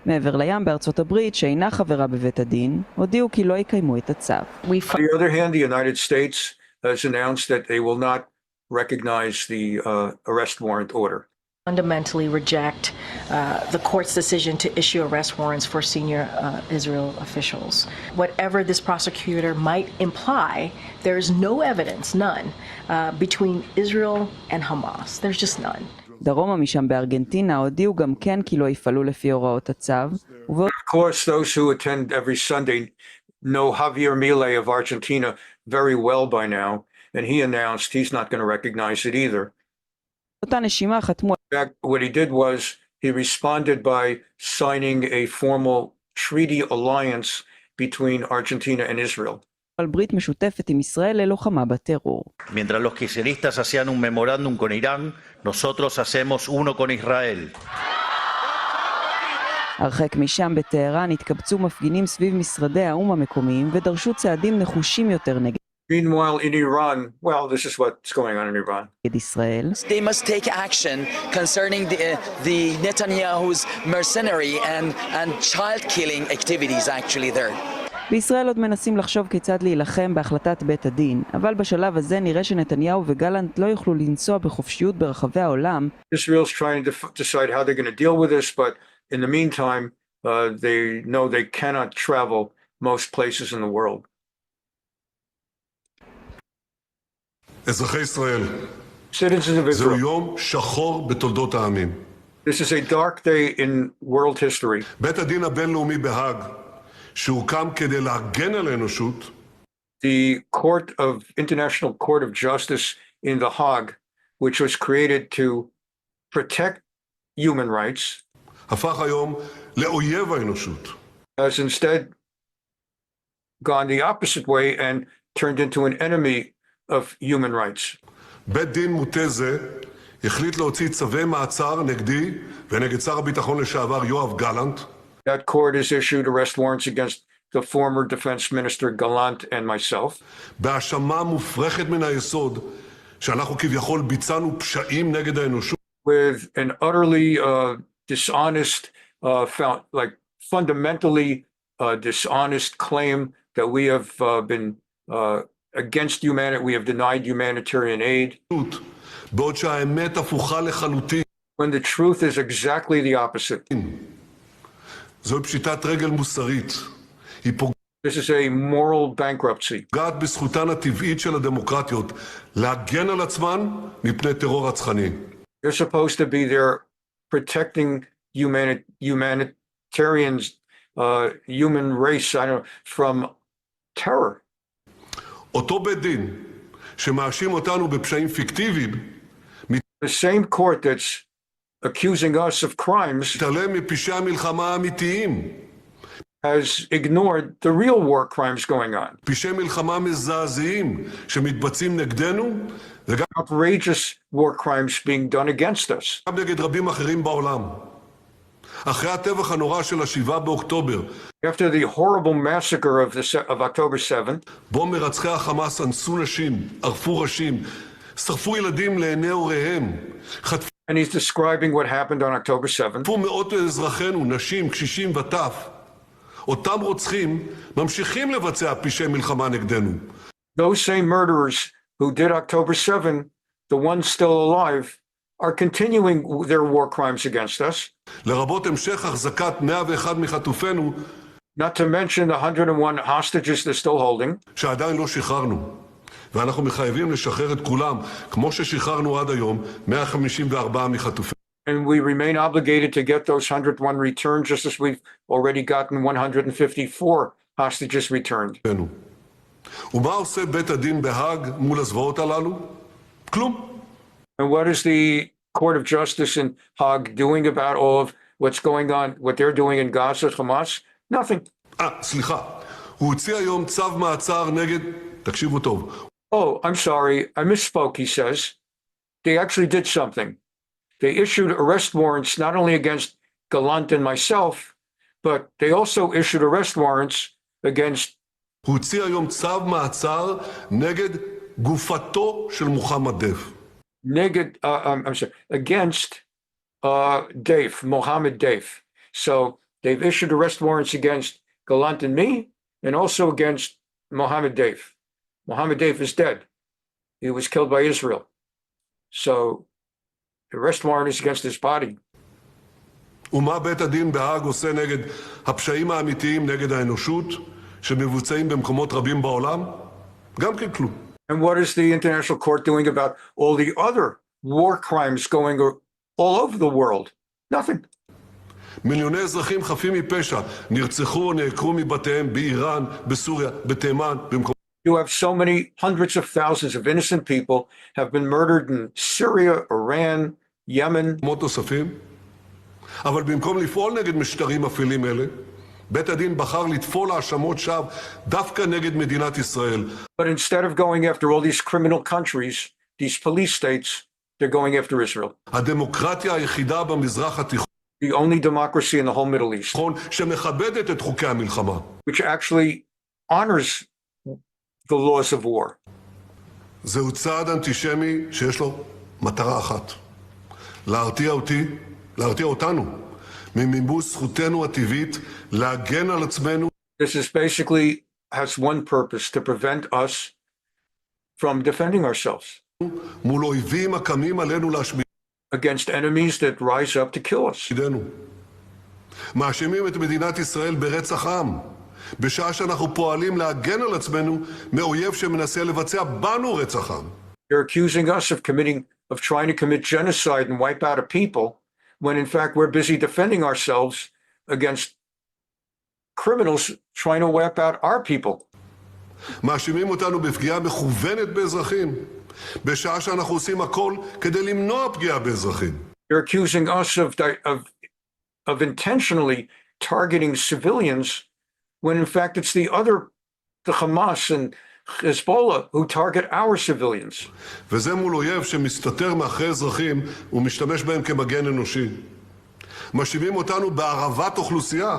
מעבר לים בארצות הברית, שאינה חברה בבית הדין, הודיעו כי לא יקיימו את הצו. On the other hand, the United States has announced that they will not recognize the arrest warrant order. Fundamentally reject the court's decision to issue arrest warrants for senior Israel officials. Whatever this prosecutor might imply, there is no evidence, none, between Israel and Hamas. There's just none. דרומה משם בארגנטינה הודיעו גם כן כי לא יפעלו לפי הוראות הצו. Of course, those who attend every Sunday know Javier Milei of Argentina very well by now, and he announced he's not going to recognize it either. אותה נשימה חתמו. What he did was he responded by signing a formal treaty alliance between Argentina and Israel. על ברית משותפת עם ישראל ללוחמה בטרור. Mientras los kirchneristas hacían un memorándum con Irán, nosotros hacemos uno con Israel. הרחק משם בטהרן התקבצו מפגינים סביב משרדי האו"ם המקומיים ודרשו צעדים נחושים יותר נגד Meanwhile, in Iran, well, this is what's going on in Iran. ישראל. They must take action concerning the Netanyahu's mercenary and child-killing activities actually there. בישראל עוד מנסים לחשוב כיצד להילחם בהחלטת בית הדין, אבל בשלב הזה נראה שנתניהו וגלנט לא יוכלו לנסוע בחופשיות ברחבי העולם. Israel's trying to decide how they're going to deal with this, but in the meantime, they know they cannot travel most places in the world. אזרחי ישראל, זהו יום שחור בתולדות העמים. This is a dark day in world history. בית הדין הבינלאומי בהאג, שהוקם כדי להגן על האנושות, The International Court of Justice in The Hague, which was created to protect human rights, הפך היום לאויב האנושות. has instead gone the opposite way and turned into an enemy of human rights. בית דין מוטה זה החליט להוציא צווי מעצר נגדי ונגד שר הביטחון לשעבר יואב גלנט. That court has issued arrest warrants against the former defense minister Gallant and myself. בהאשמה מופרכת מן היסוד שאנחנו כביכול ביצענו פשעים נגד האנושות. With an utterly dishonest, fundamentally dishonest claim that we have been against humanity, we have denied humanitarian aid. בעוד שהאמת הפוכה לחלוטין. When the truth is exactly the opposite. זוהי פשיטת רגל מוסרית. This is a moral bankruptcy. פוגעת בזכותן הטבעית של הדמוקרטיות להגן על עצמן מפני טרור רצחני. They're supposed to be there protecting humanitarians, human race, from terror. אותו בית דין שמאשים אותנו בפשעים פיקטיביים, the same court that's accusing us of crimes, מתעלם מפשעי המלחמה האמיתיים. has ignored the real war crimes going on. פשעי מלחמה מזעזעים שמתבצעים נגדנו, וגם outrageous war crimes being done against us. גם נגד רבים אחרים בעולם. אחרי הטבח הנורא של ה-7 באוקטובר, after the horrible massacre of October 7th, בו מרצחי החמאס אנסו נשים, ערפו ראשים, שרפו ילדים לעיני הוריהם, חטפו and he's describing what happened on October 7th. מאות אזרחינו, נשים, קשישים וטף. אותם רוצחים ממשיכים לבצע פשעי מלחמה נגדנו. Those same murderers who did October 7, the ones still alive, are continuing their war crimes against us. לרבות המשך החזקת 101 מחטופינו, not to mention the 101 hostages they're still holding. שעדיין לא שחררנו. ואנחנו מחייבים לשחרר את כולם, כמו ששחררנו עד היום 154 מחטופינו. And we remain obligated to get those 101 returned, just as we've already gotten 154 hostages returned. ומה עושה בית הדין בהאג מול הזוועות הללו? כלום. And what is the Court of Justice in Hague doing about all of what's going on, what they're doing in Gaza, Hamas? Nothing. סליחה. הוא הוציא היום צו מעצר נגד, תקשיבו טוב. Oh, I'm sorry, I misspoke, he says. They actually did something. They issued arrest warrants not only against Gallant and myself, but they also issued arrest warrants against... הוא הוציא היום צו מעצר נגד גופתו של מוחמד דף. I'm sorry, against Dave, Mohammed Dave. So they've issued arrest warrants against Gallant and me, and also against Mohammed Dave. Mohammed Dave is dead. He was killed by Israel. So the arrest warrant is against his body. ומה בית הדין בהאג עושה נגד הפשעים האמיתיים נגד האנושות שמבוצעים במקומות רבים בעולם? גם כן כלום. And what is the International Court doing about all the other war crimes going all over the world? Nothing. מיליוני אזרחים חפים מפשע נרצחו או נעקרו מבתיהם באיראן, בסוריה, בתימן, במקומות... You have so many hundreds of thousands of innocent people have been murdered in Syria, Iran, Yemen. אבל במקום לפעול נגד משטרים אפלים אלה, בית הדין בחר לטפול האשמות שווא דווקא נגד מדינת ישראל. But instead of going after all these criminal countries, these police states, they're going after Israel. הדמוקרטיה היחידה במזרח התיכון. The only democracy in the whole Middle East. שמכבדת את חוקי המלחמה. Which actually honors the laws of war. זהו צעד אנטישמי שיש לו מטרה אחת. להרתיע אותנו ממימוש זכותנו הטבעית להגן על עצמנו. This is basically has one purpose, to prevent us from defending ourselves. מול אויבים הקמים עלינו להשמיד. Against enemies that rise up to kill us. מאשימים את מדינת ישראל ברצח עם. בשעה שאנחנו פועלים להגן על עצמנו מאויב שמנסה לבצע בנו רצח עם. They're accusing us of trying to commit genocide and wipe out a people, when in fact we're busy defending ourselves against criminals trying to wipe out our people. מאשימים אותנו בפגיעה מכוונת באזרחים, בשעה שאנחנו עושים הכל כדי למנוע פגיעה באזרחים. They're accusing us of intentionally targeting civilians, when in fact it's the Hamas and Hezbollah who target our civilians. וזה מול אויב שמסתתר מאחורי אזרחים ומשתמש בהם כמגן אנושי. מאשימים אותנו בהרעבת אוכלוסייה,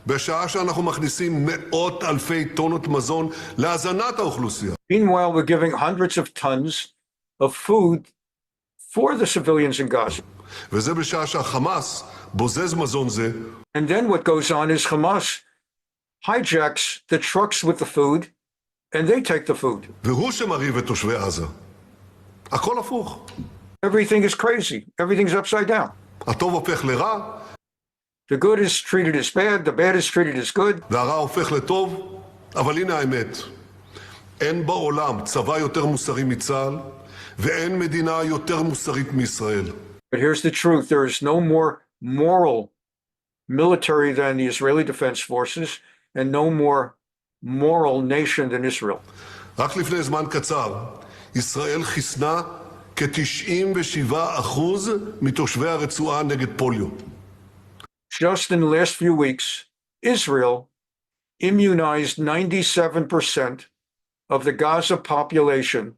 בשעה שאנחנו מכניסים מאות אלפי טונות מזון להזנת האוכלוסייה. Meanwhile, we're giving hundreds of tons of food for the civilians in Gaza. וזה בשעה שהחמאס בוזז מזון זה. And then what goes on is Hamas hijacks the trucks with the food and they take the food. והוא שמרעיב את תושבי עזה. הכל הפוך. Everything is crazy. Everything's upside down. הטוב הופך לרע. The good is treated as bad, the bad is treated as good. והרע הופך לטוב, אבל הנה האמת. אין בעולם צבא יותר מוסרי מצה"ל, ואין מדינה יותר מוסרית מישראל. But here's the truth. There is no more moral military than the Israeli Defense Forces, and no more moral nation than Israel. רק לפני זמן קצר, ישראל חיסנה כ-97% מתושבי הרצועה נגד פוליו. Just in the last few weeks, Israel immunized 97% of the Gaza population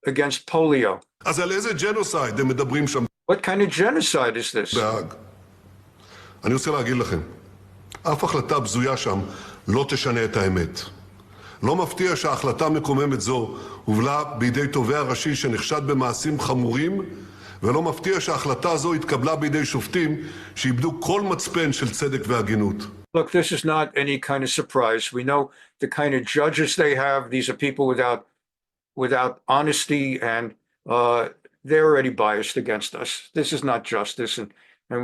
against polio. אז על איזה ג'נוסייד הם מדברים שם? What kind of genocide is this? בהאג. אני רוצה להגיד לכם, אף החלטה בזויה שם לא תשנה את האמת. לא מפתיע שההחלטה מקוממת זו הובלה בידי תובע ראשי שנחשד במעשים חמורים, ולא מפתיע שההחלטה זו התקבלה בידי שופטים שאיבדו כל מצפן של צדק והגינות. Look, this is not any kind of surprise. We know the kind of judges they have. These are people without honesty, and they're already biased against us. This is not justice, and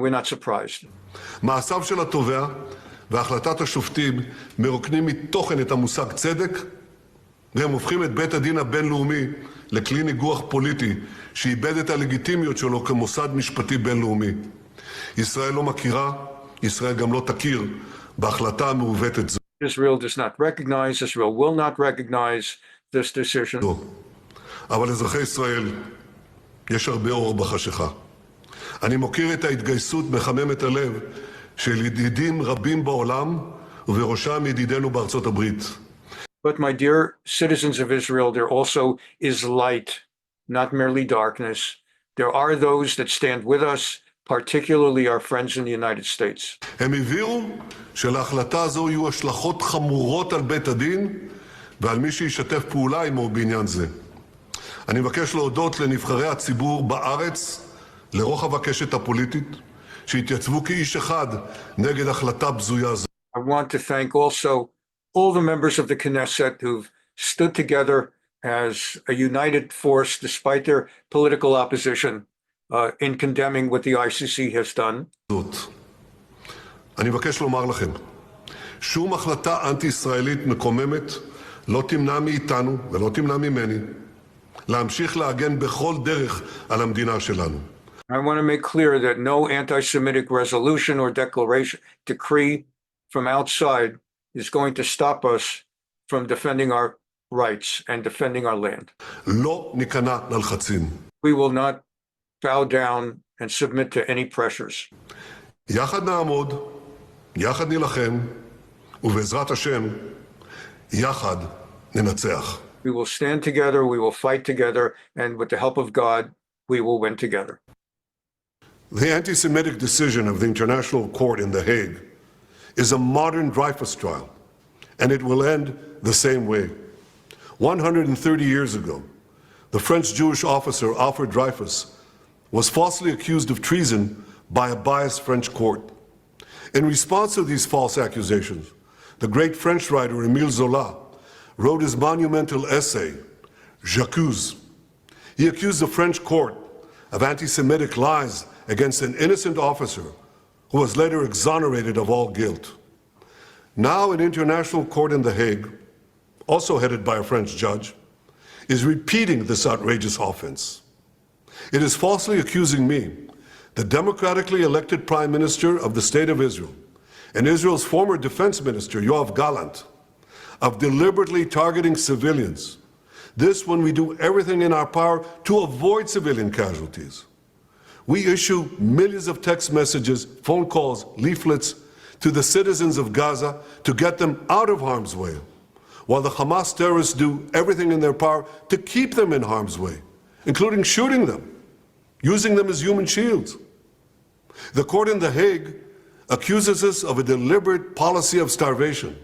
we're not surprised. מעשיו של התובע והחלטת השופטים מרוקנים מתוכן את המושג צדק, והם הופכים את בית הדין הבינלאומי לכלי ניגוח פוליטי שאיבד את הלגיטימיות שלו כמוסד משפטי בינלאומי. ישראל לא מכירה, ישראל גם לא תכיר בהחלטה המעוותת זו. Israel does not recognize, Israel will not recognize this decision. אבל אזרחי ישראל, יש הרבה אור בחשיכה. אני מוקיר את ההתגייסות מחממת הלב של ידידים רבים בעולם, ובראשם ידידינו בארצות הברית. But my dear citizens of Israel, there also is light, not merely darkness. There are those that stand with us, particularly our friends in the United States. הם הבהירו שלהחלטה הזו יהיו השלכות חמורות על בית הדין ועל מי שישתף פעולה עמו בעניין זה. אני מבקש להודות לנבחרי הציבור בארץ, לרוחב הקשת הפוליטית, שהתייצבו כאיש אחד נגד החלטה בזויה זו. I want to thank also all the members of the Knesset who've stood together as a united force despite their political opposition in condemning what the ICC has done. אני מבקש לומר לכם, שום החלטה אנטי-ישראלית מקוממת לא תמנע מאיתנו ולא תמנע ממני להמשיך להגן בכל דרך על המדינה שלנו. I want to make clear that no anti-Semitic resolution or decree from outside is going to stop us from defending our rights and defending our land. לא ניכנע ללחצים. We will not bow down and submit to any pressures. יחד נעמוד, יחד נילחם, ובעזרת השם, יחד ננצח. We will stand together, we will fight together, and with the help of God, we will win together. The anti-Semitic decision of the International Court in The Hague is a modern Dreyfus trial, and it will end the same way. 130 years ago, the French Jewish officer Alfred Dreyfus was falsely accused of treason by a biased French court. In response to these false accusations, the great French writer Émile Zola wrote his monumental essay, J'accuse. He accused the French court of anti-Semitic lies against an innocent officer who was later exonerated of all guilt. Now an international court in The Hague, also headed by a French judge, is repeating this outrageous offense. It is falsely accusing me, the democratically elected Prime Minister of the State of Israel, and Israel's former Defense Minister, Yoav Gallant, of deliberately targeting civilians. This when we do everything in our power to avoid civilian casualties. We issue millions of text messages, phone calls, leaflets to the citizens of Gaza to get them out of harm's way, while the Hamas terrorists do everything in their power to keep them in harm's way, including shooting them, using them as human shields. The court in The Hague accuses us of a deliberate policy of starvation.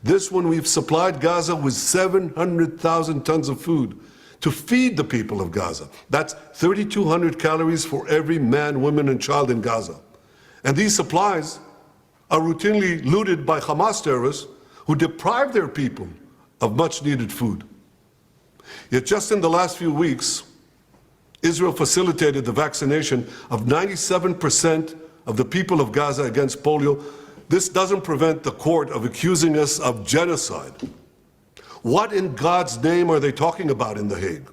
This when we've supplied Gaza with 700,000 tons of food to feed the people of Gaza. That's 3,200 calories for every man, woman, and child in Gaza. And these supplies are routinely looted by Hamas terrorists who deprive their people of much-needed food. Yet just in the last few weeks, Israel facilitated the vaccination of 97% of the people of Gaza against polio. This doesn't prevent the court of accusing us of genocide. What in God's name are they talking about in The Hague?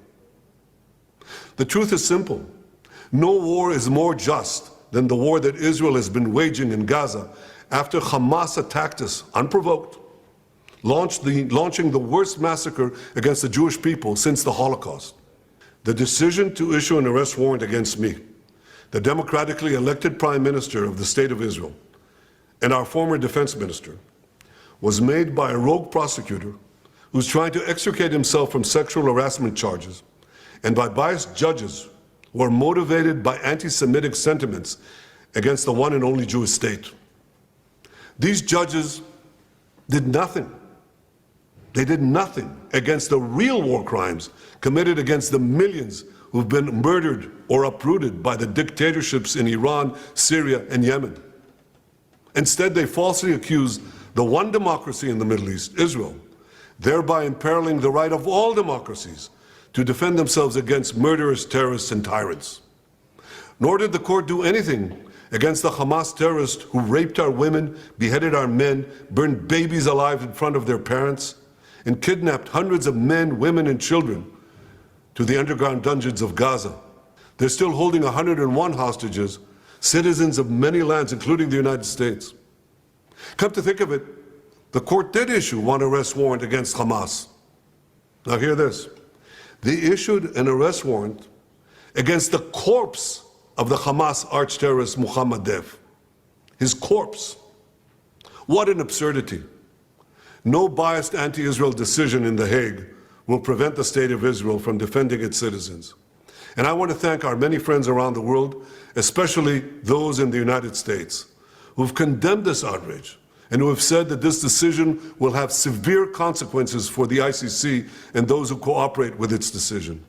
The truth is simple. No war is more just than the war that Israel has been waging in Gaza after Hamas attacked us unprovoked, launching the worst massacre against the Jewish people since the Holocaust. The decision to issue an arrest warrant against me, the democratically elected Prime Minister of the State of Israel, and our former defense minister, was made by a rogue prosecutor who's trying to extricate himself from sexual harassment charges, and by biased judges who are motivated by anti-Semitic sentiments against the one and only Jewish state. These judges did nothing. They did nothing against the real war crimes committed against the millions who've been murdered or uprooted by the dictatorships in Iran, Syria, and Yemen. Instead, they falsely accused the one democracy in the Middle East, Israel, thereby imperiling the right of all democracies to defend themselves against murderous terrorists and tyrants. Nor did the court do anything against the Hamas terrorists who raped our women, beheaded our men, burned babies alive in front of their parents, and kidnapped hundreds of men, women, and children to the underground dungeons of Gaza. They're still holding 101 hostages, citizens of many lands, including the United States. Come to think of it, the court did issue one arrest warrant against Hamas. Now hear this. They issued an arrest warrant against the corpse of the Hamas arch-terrorist Mohammed Dev. His corpse. What an absurdity. No biased anti-Israel decision in The Hague will prevent the state of Israel from defending its citizens. And I want to thank our many friends around the world, especially those in the United States, who've condemned this outrage and who have said that this decision will have severe consequences for the ICC and those who cooperate with its decision.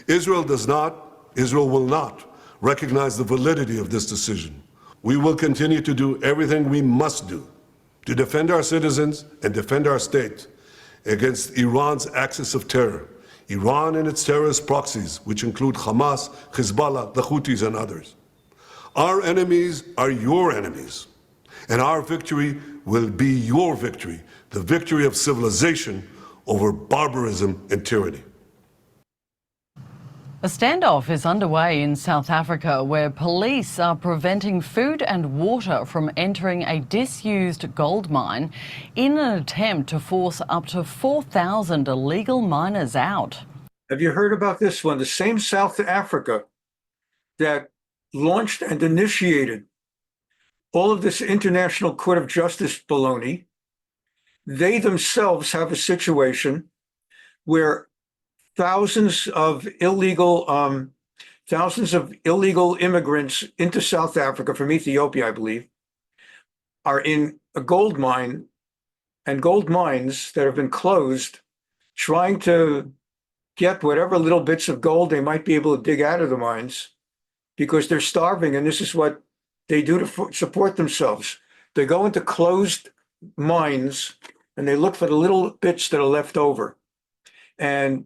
Israel will not recognize the validity of this decision. We will continue to do everything we must do to defend our citizens and defend our state against Iran's axis of terror, Iran and its terrorist proxies, which include Hamas, Hezbollah, the Houthis, and others. Our enemies are your enemies, and our victory will be your victory, the victory of civilization over barbarism and tyranny. A standoff is underway in South Africa where police are preventing food and water from entering a disused gold mine in an attempt to force up to 4,000 illegal miners out. Have you heard about this one? The same South Africa that launched and initiated all of this International Court of Justice baloney, they themselves have a situation where thousands of illegal immigrants into South Africa from Ethiopia, I believe, are in a gold mine and gold mines that have been closed, trying to get whatever little bits of gold they might be able to dig out of the mines because they're starving, and this is what they do to support themselves. They go into closed mines and they look for the little bits that are left over. And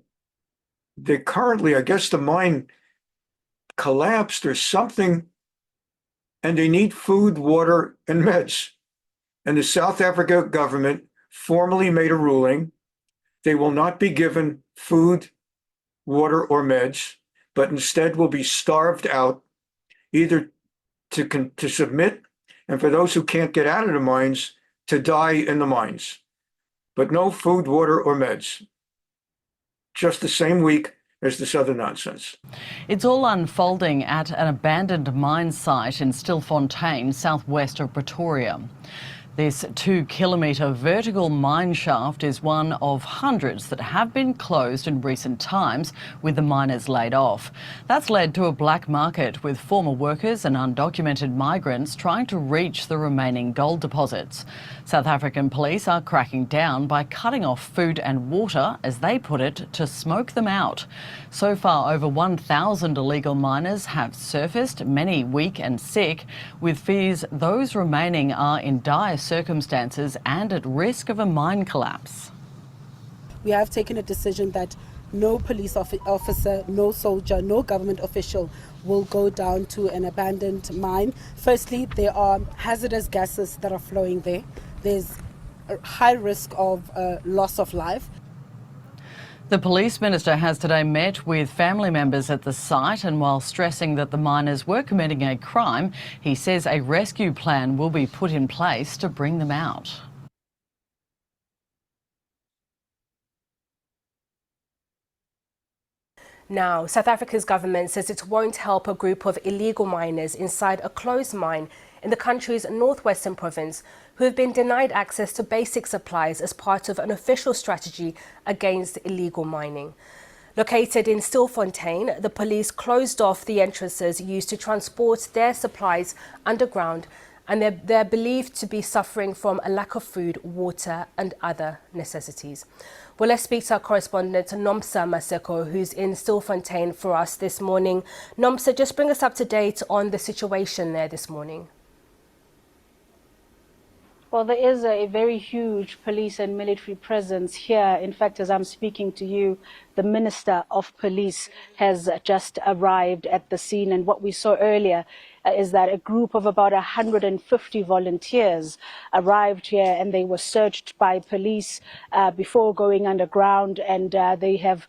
they currently, I guess the mine collapsed or something, and they need food, water, and meds. And the South Africa government formally made a ruling. They will not be given food, water, or meds, but instead will be starved out, either to submit, and for those who can't get out of the mines, to die in the mines. But no food, water, or meds. Just the same week as this other nonsense. It's all unfolding at an abandoned mine site in Stilfontein, southwest of Pretoria. This 2-kilometre vertical mine shaft is one of hundreds that have been closed in recent times, with the miners laid off. That's led to a black market, with former workers and undocumented migrants trying to reach the remaining gold deposits. South African police are cracking down by cutting off food and water, as they put it, to smoke them out. So far, over 1,000 illegal miners have surfaced, many weak and sick, with fears those remaining are in dire circumstances and at risk of a mine collapse. We have taken a decision that no police officer, no soldier, no government official will go down to an abandoned mine. Firstly, there are hazardous gases that are flowing there. There's a high risk of loss of life. The police minister has today met with family members at the site, and while stressing that the miners were committing a crime, he says a rescue plan will be put in place to bring them out. Now, South Africa's government says it won't help a group of illegal miners inside a closed mine in the country's northwestern province who have been denied access to basic supplies as part of an official strategy against illegal mining. Located in Stilfontein, the police closed off the entrances used to transport their supplies underground, and they're believed to be suffering from a lack of food, water and other necessities. Well, let's speak to our correspondent, Nomsa Maseko, who's in Stilfontein for us this morning. Nomsa, just bring us up to date on the situation there this morning. Well, there is a very huge police and military presence here. In fact, as I'm speaking to you, the Minister of Police has just arrived at the scene. And what we saw earlier is that a group of about 150 volunteers arrived here, and they were searched by police before going underground. And they have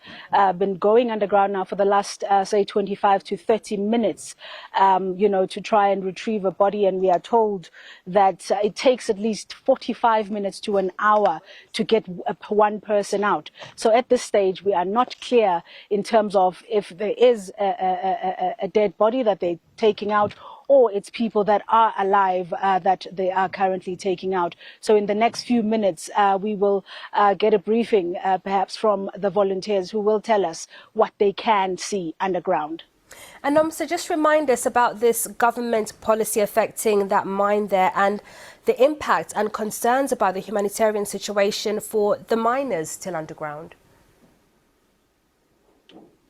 been going underground now for the last, say, 25 to 30 minutes, to try and retrieve a body. And we are told that it takes at least 45 minutes to an hour to get one person out. So at this stage, we are not clear in terms of if there is a dead body that they're taking out, or it's people that are alive that they are currently taking out. So in the next few minutes, we will get a briefing perhaps from the volunteers who will tell us what they can see underground. And so just remind us about this government policy affecting that mine there and the impact and concerns about the humanitarian situation for the miners still underground.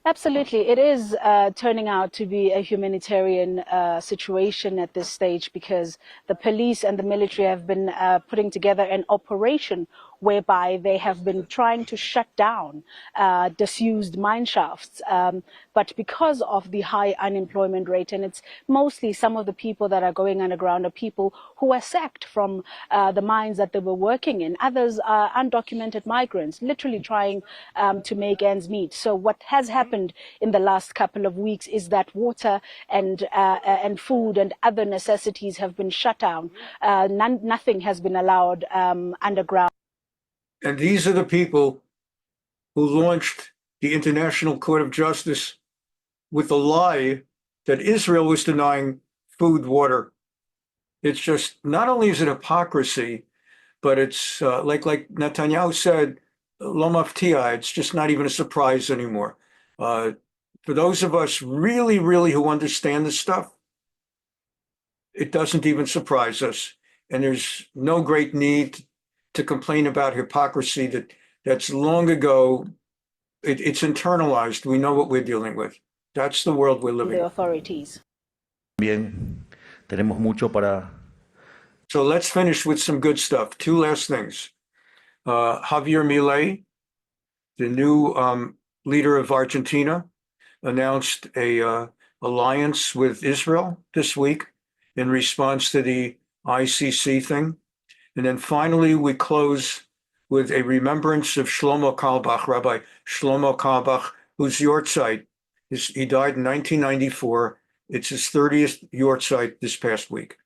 Absolutely. It is turning out to be a humanitarian situation at this stage, because the police and the military have been putting together an operation whereby they have been trying to shut down disused mine shafts. But because of the high unemployment rate, and it's mostly some of the people that are going underground are people who are sacked from the mines that they were working in. Others are undocumented migrants, literally trying to make ends meet. So what has happened in the last couple of weeks is that water and food and other necessities have been shut down. Nothing has been allowed underground. And these are the people who launched the International Court of Justice with the lie that Israel was denying food, water. It's just, not only is it hypocrisy, but it's like Netanyahu said, lo maftia, it's just not even a surprise anymore. For those of us really, really who understand this stuff, it doesn't even surprise us. And there's no great need to complain about hypocrisy that's long ago, it's internalized. We know what we're dealing with. That's the world we're living in. The authorities. Bien, tenemos mucho para. So let's finish with some good stuff. Two last things. Javier Milei, the new leader of Argentina, announced a alliance with Israel this week in response to the ICC thing. And then finally, we close with a remembrance of Shlomo Carlebach, Rabbi Shlomo Carlebach, whose Yahrzeit he died in 1994. It's his 30th Yahrzeit this past week.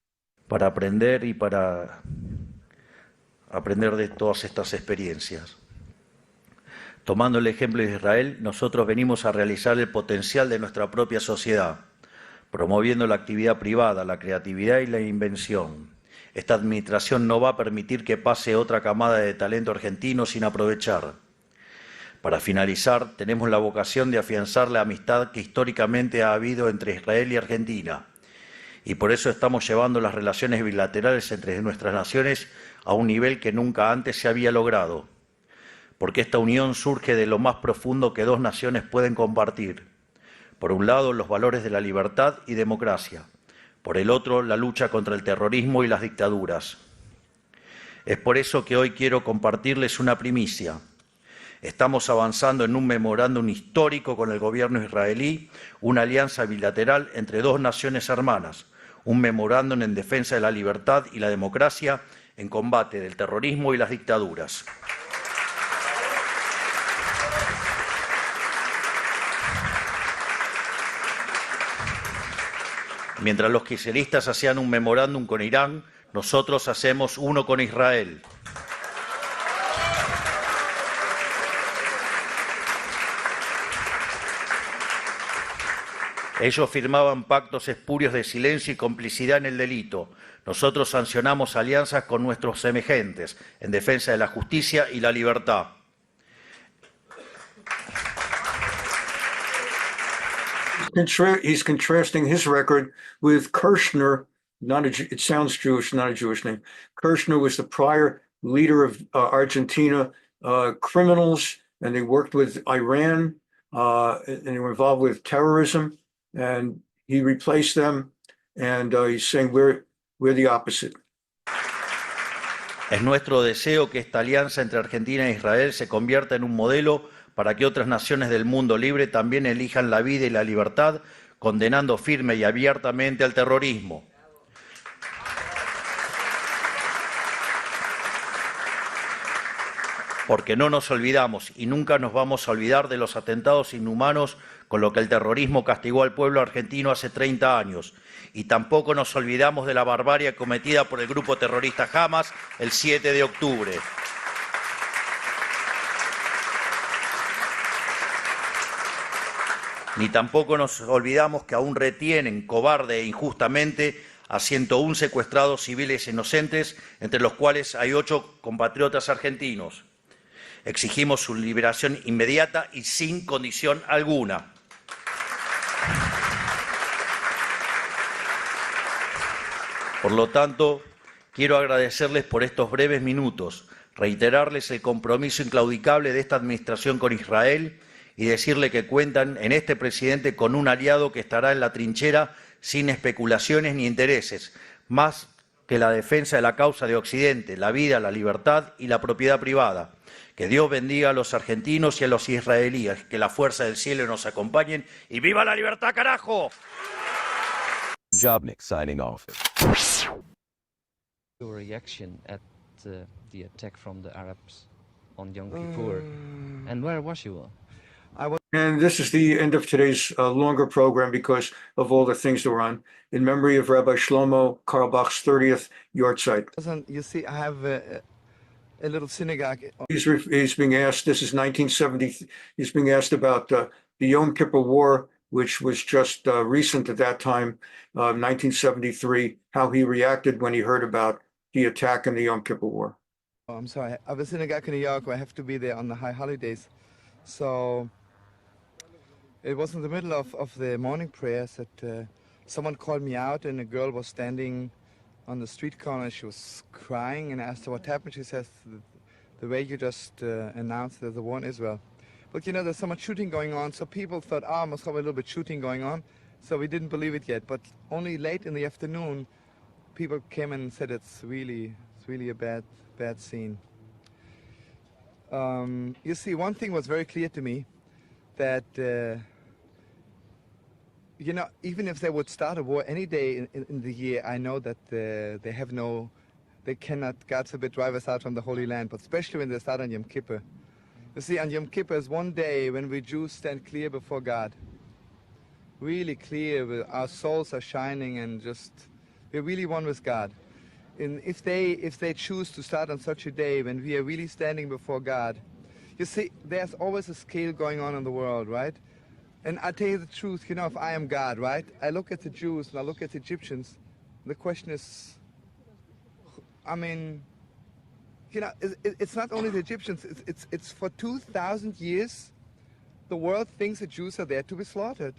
Para aprender y para aprender de todas estas experiencias. Tomando el ejemplo de Israel, nosotros venimos a realizar el potencial de nuestra propia sociedad, promoviendo la actividad privada, la creatividad y la invención, Esta administración no va a permitir que pase otra camada de talento argentino sin aprovechar. Para finalizar, tenemos la vocación de afianzar la amistad que históricamente ha habido entre Israel y Argentina. Y por eso estamos llevando las relaciones bilaterales entre nuestras naciones a un nivel que nunca antes se había logrado. Porque esta unión surge de lo más profundo que dos naciones pueden compartir. Por un lado, los valores de la libertad y democracia. Por el otro, la lucha contra el terrorismo y las dictaduras. Es por eso que hoy quiero compartirles una primicia. Estamos avanzando en un memorándum histórico con el gobierno israelí, una alianza bilateral entre dos naciones hermanas, un memorándum en defensa de la libertad y la democracia, en combate del terrorismo y las dictaduras. Mientras los kirchneristas hacían un memorándum con Irán, nosotros hacemos uno con Israel. Ellos firmaban pactos espurios de silencio y complicidad en el delito. Nosotros sancionamos alianzas con nuestros semejantes en defensa de la justicia y la libertad. He's contrasting his record with Kirchner. It sounds Jewish, not a Jewish name. Kirchner was the prior leader of Argentina criminals, and they worked with Iran, and they were involved with terrorism. And he replaced them, and he's saying we're the opposite. Es nuestro deseo que esta alianza entre Argentina e Israel se convierta en un modelo para que otras naciones del mundo libre también elijan la vida y la libertad, condenando firme y abiertamente al terrorismo. Porque no nos olvidamos y nunca nos vamos a olvidar de los atentados inhumanos con lo que el terrorismo castigó al pueblo argentino hace 30 años. Y tampoco nos olvidamos de la barbarie cometida por el grupo terrorista Hamas el 7 de octubre. Ni tampoco nos olvidamos que aún retienen cobarde e injustamente a 101 secuestrados civiles inocentes, entre los cuales hay 8 compatriotas argentinos. Exigimos su liberación inmediata y sin condición alguna. Por lo tanto, quiero agradecerles por estos breves minutos, reiterarles el compromiso inclaudicable de esta administración con Israel y decirle que cuentan en este presidente con un aliado que estará en la trinchera sin especulaciones ni intereses, más que la defensa de la causa de Occidente, la vida, la libertad y la propiedad privada. Que Dios bendiga a los argentinos y a los israelíes, que la fuerza del cielo nos acompañen y ¡viva la libertad, carajo! Jobnik signing off. Your reaction at the attack from the Arabs on Yom Kippur, and where was you? And this is the end of today's longer program because of all the things that were on. In memory of Rabbi Shlomo, Carlebach's 30th Yahrzeit. You see, I have a little synagogue. He's being asked, this is 1970, he's being asked about the Yom Kippur War, which was just recent at that time, 1973, how he reacted when he heard about the attack in the Yom Kippur War. Oh, I'm sorry. I have a synagogue in New York where I have to be there on the high holidays. So it was in the middle of the morning prayers that someone called me out, and a girl was standing on the street corner. She was crying, and I asked her what happened. She says, the way you just announced there's a war in Israel. But you know, there's so much shooting going on, so people thought, must have a little bit shooting going on. So we didn't believe it yet. But only late in the afternoon, people came and said it's really a bad scene. You see, one thing was very clear to me, that you know, even if they would start a war any day in the year, I know that they cannot, God forbid, drive us out from the Holy Land, but especially when they start on Yom Kippur. You see, on Yom Kippur is one day when we Jews stand clear before God. Really clear, our souls are shining, and just, we're really one with God. And if they choose to start on such a day when we are really standing before God, you see, there's always a scale going on in the world, right? And I tell you the truth, you know, if I am God, right? I look at the Jews and I look at the Egyptians, the question is, I mean, you know, it's not only the Egyptians, it's for 2,000 years, the world thinks the Jews are there to be slaughtered.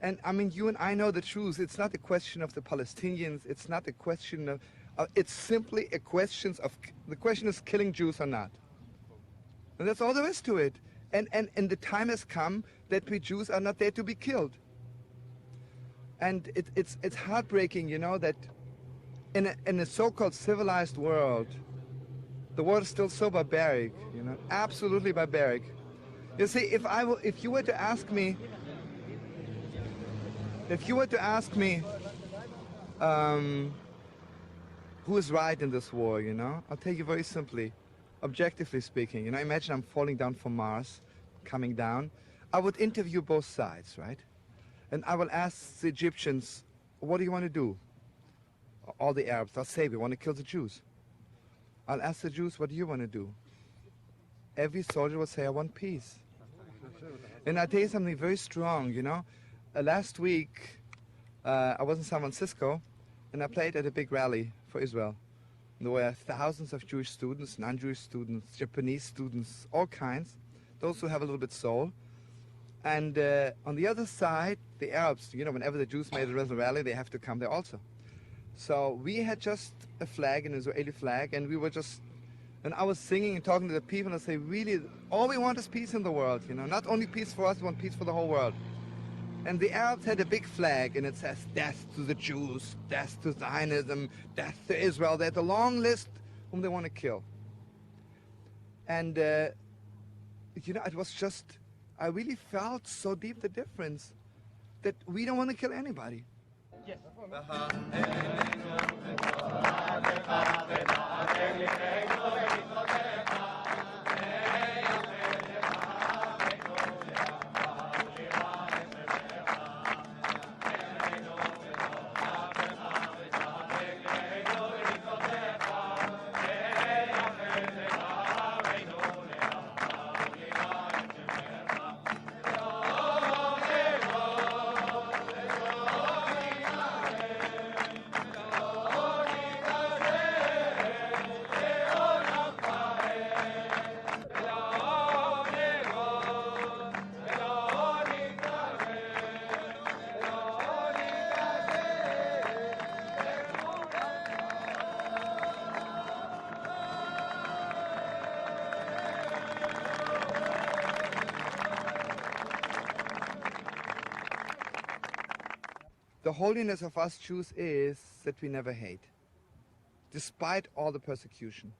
And I mean, you and I know the truth. It's not a question of the Palestinians. It's not a question of, it's simply a question of, the question is killing Jews or not. And that's all there is to it. And the time has come that we Jews are not there to be killed. And it's heartbreaking, you know, that in a so-called civilized world, the world is still so barbaric, you know, absolutely barbaric. You see, if you were to ask me, who is right in this war, you know, I'll tell you very simply, objectively speaking, you know, imagine I'm falling down from Mars, coming down. I would interview both sides, right? And I will ask the Egyptians, what do you want to do? All the Arabs, they'll say, we want to kill the Jews. I'll ask the Jews, what do you want to do? Every soldier will say, I want peace. And I'll tell you something very strong, you know. Last week, I was in San Francisco, and I played at a big rally for Israel. There were thousands of Jewish students, non-Jewish students, Japanese students, all kinds, those who have a little bit soul. And on the other side, the Arabs, you know, whenever the Jews made a rally, they have to come there also. So we had just a flag, an Israeli flag, and we were just, and I was singing and talking to the people, and I say, really, all we want is peace in the world, you know, not only peace for us, we want peace for the whole world. And the Arabs had a big flag, and it says, death to the Jews, death to Zionism, death to Israel. They had a long list whom they want to kill. And, you know, it was just, I really felt so deep the difference that we don't want to kill anybody. Yes. The holiness of us Jews is that we never hate, despite all the persecution.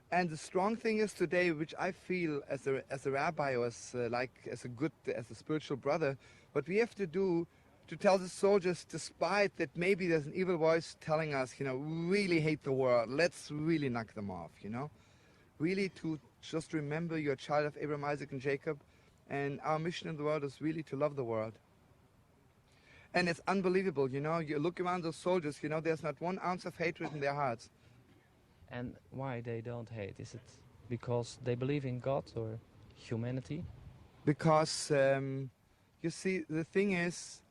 And the strong thing is today, which I feel as a rabbi or as a spiritual brother, what we have to do to tell the soldiers, despite that maybe there's an evil voice telling us, you know, really hate the world, let's really knock them off, you know. Really to just remember you're a child of Abraham, Isaac, and Jacob, and our mission in the world is really to love the world. And it's unbelievable, you know, you look around those soldiers, you know, there's not 1 ounce of hatred in their hearts. And why they don't hate? Is it because they believe in God or humanity? Because, you see, the thing is,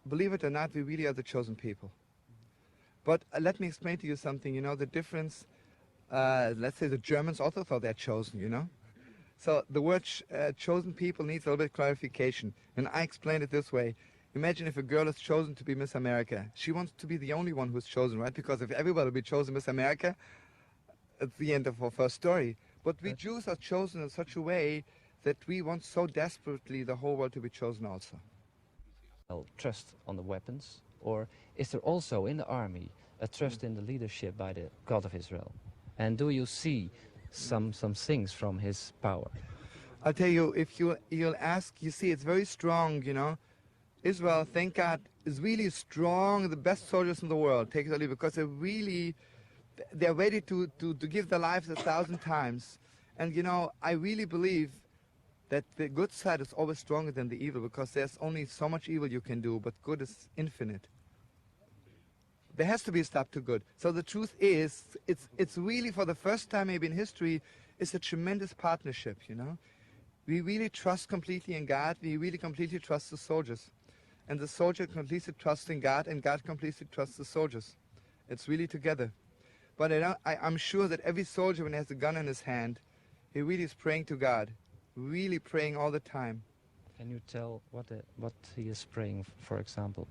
believe it or not, we really are the chosen people. But let me explain to you something, you know, the difference, let's say the Germans also thought they're chosen, you know. So the word chosen people needs a little bit of clarification. And I explain it this way. Imagine if a girl is chosen to be Miss America. She wants to be the only one who's chosen, right? Because if everybody will be chosen Miss America, it's the end of her first story. But we Jews are chosen in such a way that we want so desperately the whole world to be chosen also. Well, trust on the weapons? Or is there also in the army a trust in the leadership by the God of Israel? And do you see some things from his power? I'll tell you, if you'll ask, you see, it's very strong, you know. Israel, thank God, is really strong, the best soldiers in the world, take it or leave it, because they're ready to give their lives 1,000 times. And, you know, I really believe that the good side is always stronger than the evil, because there's only so much evil you can do, but good is infinite. There has to be a stop to good. So the truth is, it's really, for the first time maybe in history, it's a tremendous partnership, you know. We really trust completely in God, we really completely trust the soldiers. And the soldier completely trusts in God, and God completely trusts the soldiers. It's really together. But I'm sure that every soldier, when he has a gun in his hand, he really is praying to God, really praying all the time. Can you tell what he is praying, for example?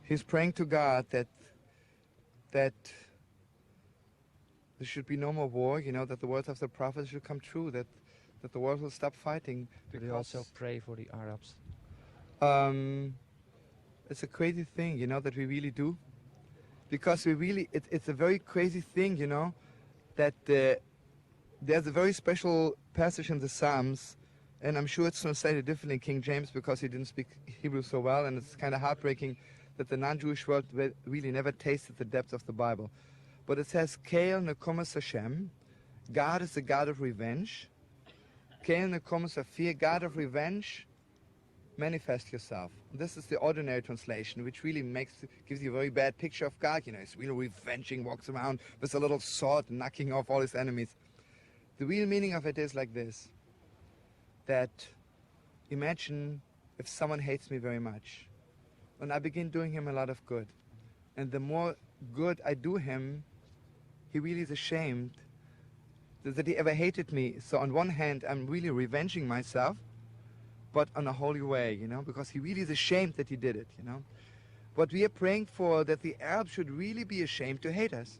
He's praying to God that there should be no more war, that the words of the prophets should come true, that the world will stop fighting. Do you also pray for the Arabs? It's a crazy thing, that we really do. Because it's a very crazy thing, that there's a very special passage in the Psalms, and I'm sure it's translated differently in King James because he didn't speak Hebrew so well, and it's kind of heartbreaking that the non-Jewish world really never tasted the depths of the Bible. But it says, Keil Nekomas Hashem, God is the God of revenge. Keil Nekomas Afir, God of revenge, manifest yourself. This is the ordinary translation, which really gives you a very bad picture of God. He's really revenging, walks around with a little sword, knocking off all his enemies. The real meaning of it is like this, that imagine if someone hates me very much, and I begin doing him a lot of good. And the more good I do him, he really is ashamed that he ever hated me. So on one hand, I'm really revenging myself, but on a holy way, because he really is ashamed that he did it, But we are praying for that the Arabs should really be ashamed to hate us.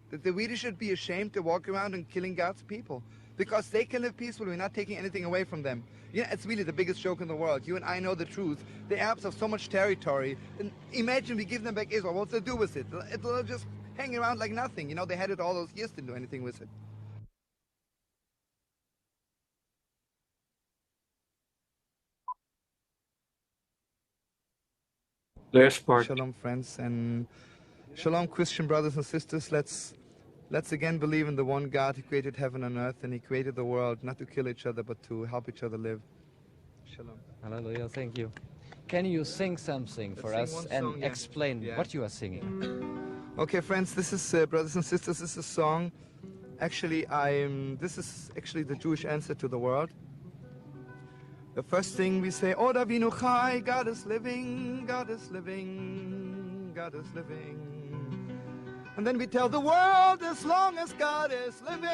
That they really should be ashamed to walk around and killing God's people. Because they can live peacefully, we're not taking anything away from them. It's really the biggest joke in the world. You and I know the truth. The Arabs have so much territory. And imagine we give them back Israel. What's they do with it? It'll just hang around like nothing. They had it all those years, didn't do anything with it. Last part. Shalom, friends, and shalom, Christian brothers and sisters. Let's again believe in the one God who created heaven and earth, and he created the world not to kill each other, but to help each other live. Shalom. Hallelujah, thank you. Can you sing something for us and explain what you are singing? Okay, friends, this is, brothers and sisters, this is a song. Actually, this is actually the Jewish answer to the world. The first thing we say, O Davinu Chai, God is living, God is living, God is living. And then we tell the world, as long as God is living,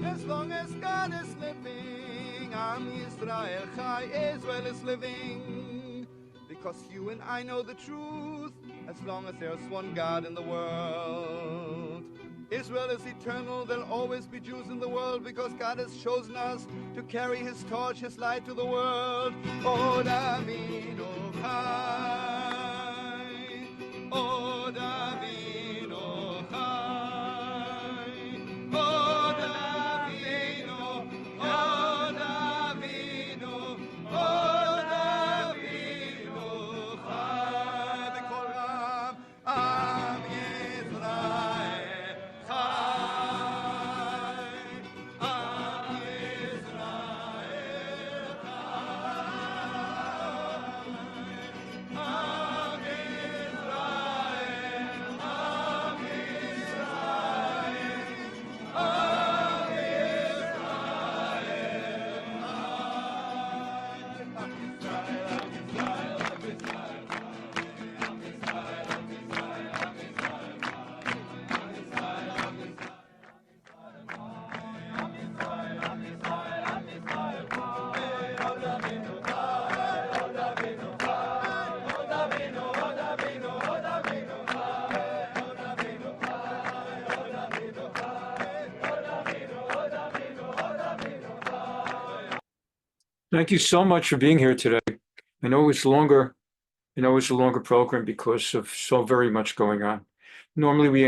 as long as God is living, Am Yisrael Chai, Israel is living. Because you and I know the truth, as long as there's one God in the world. Israel is eternal, there'll always be Jews in the world because God has chosen us to carry his torch, his light to the world. O Davinu Chai, O Davinu Chai, O Davinu, O Davinu, O Davinu Chai, B'kol Ram, Am Yisrael. Thank you so much for being here today. I know it's longer, a longer program because of so very much going on. Normally we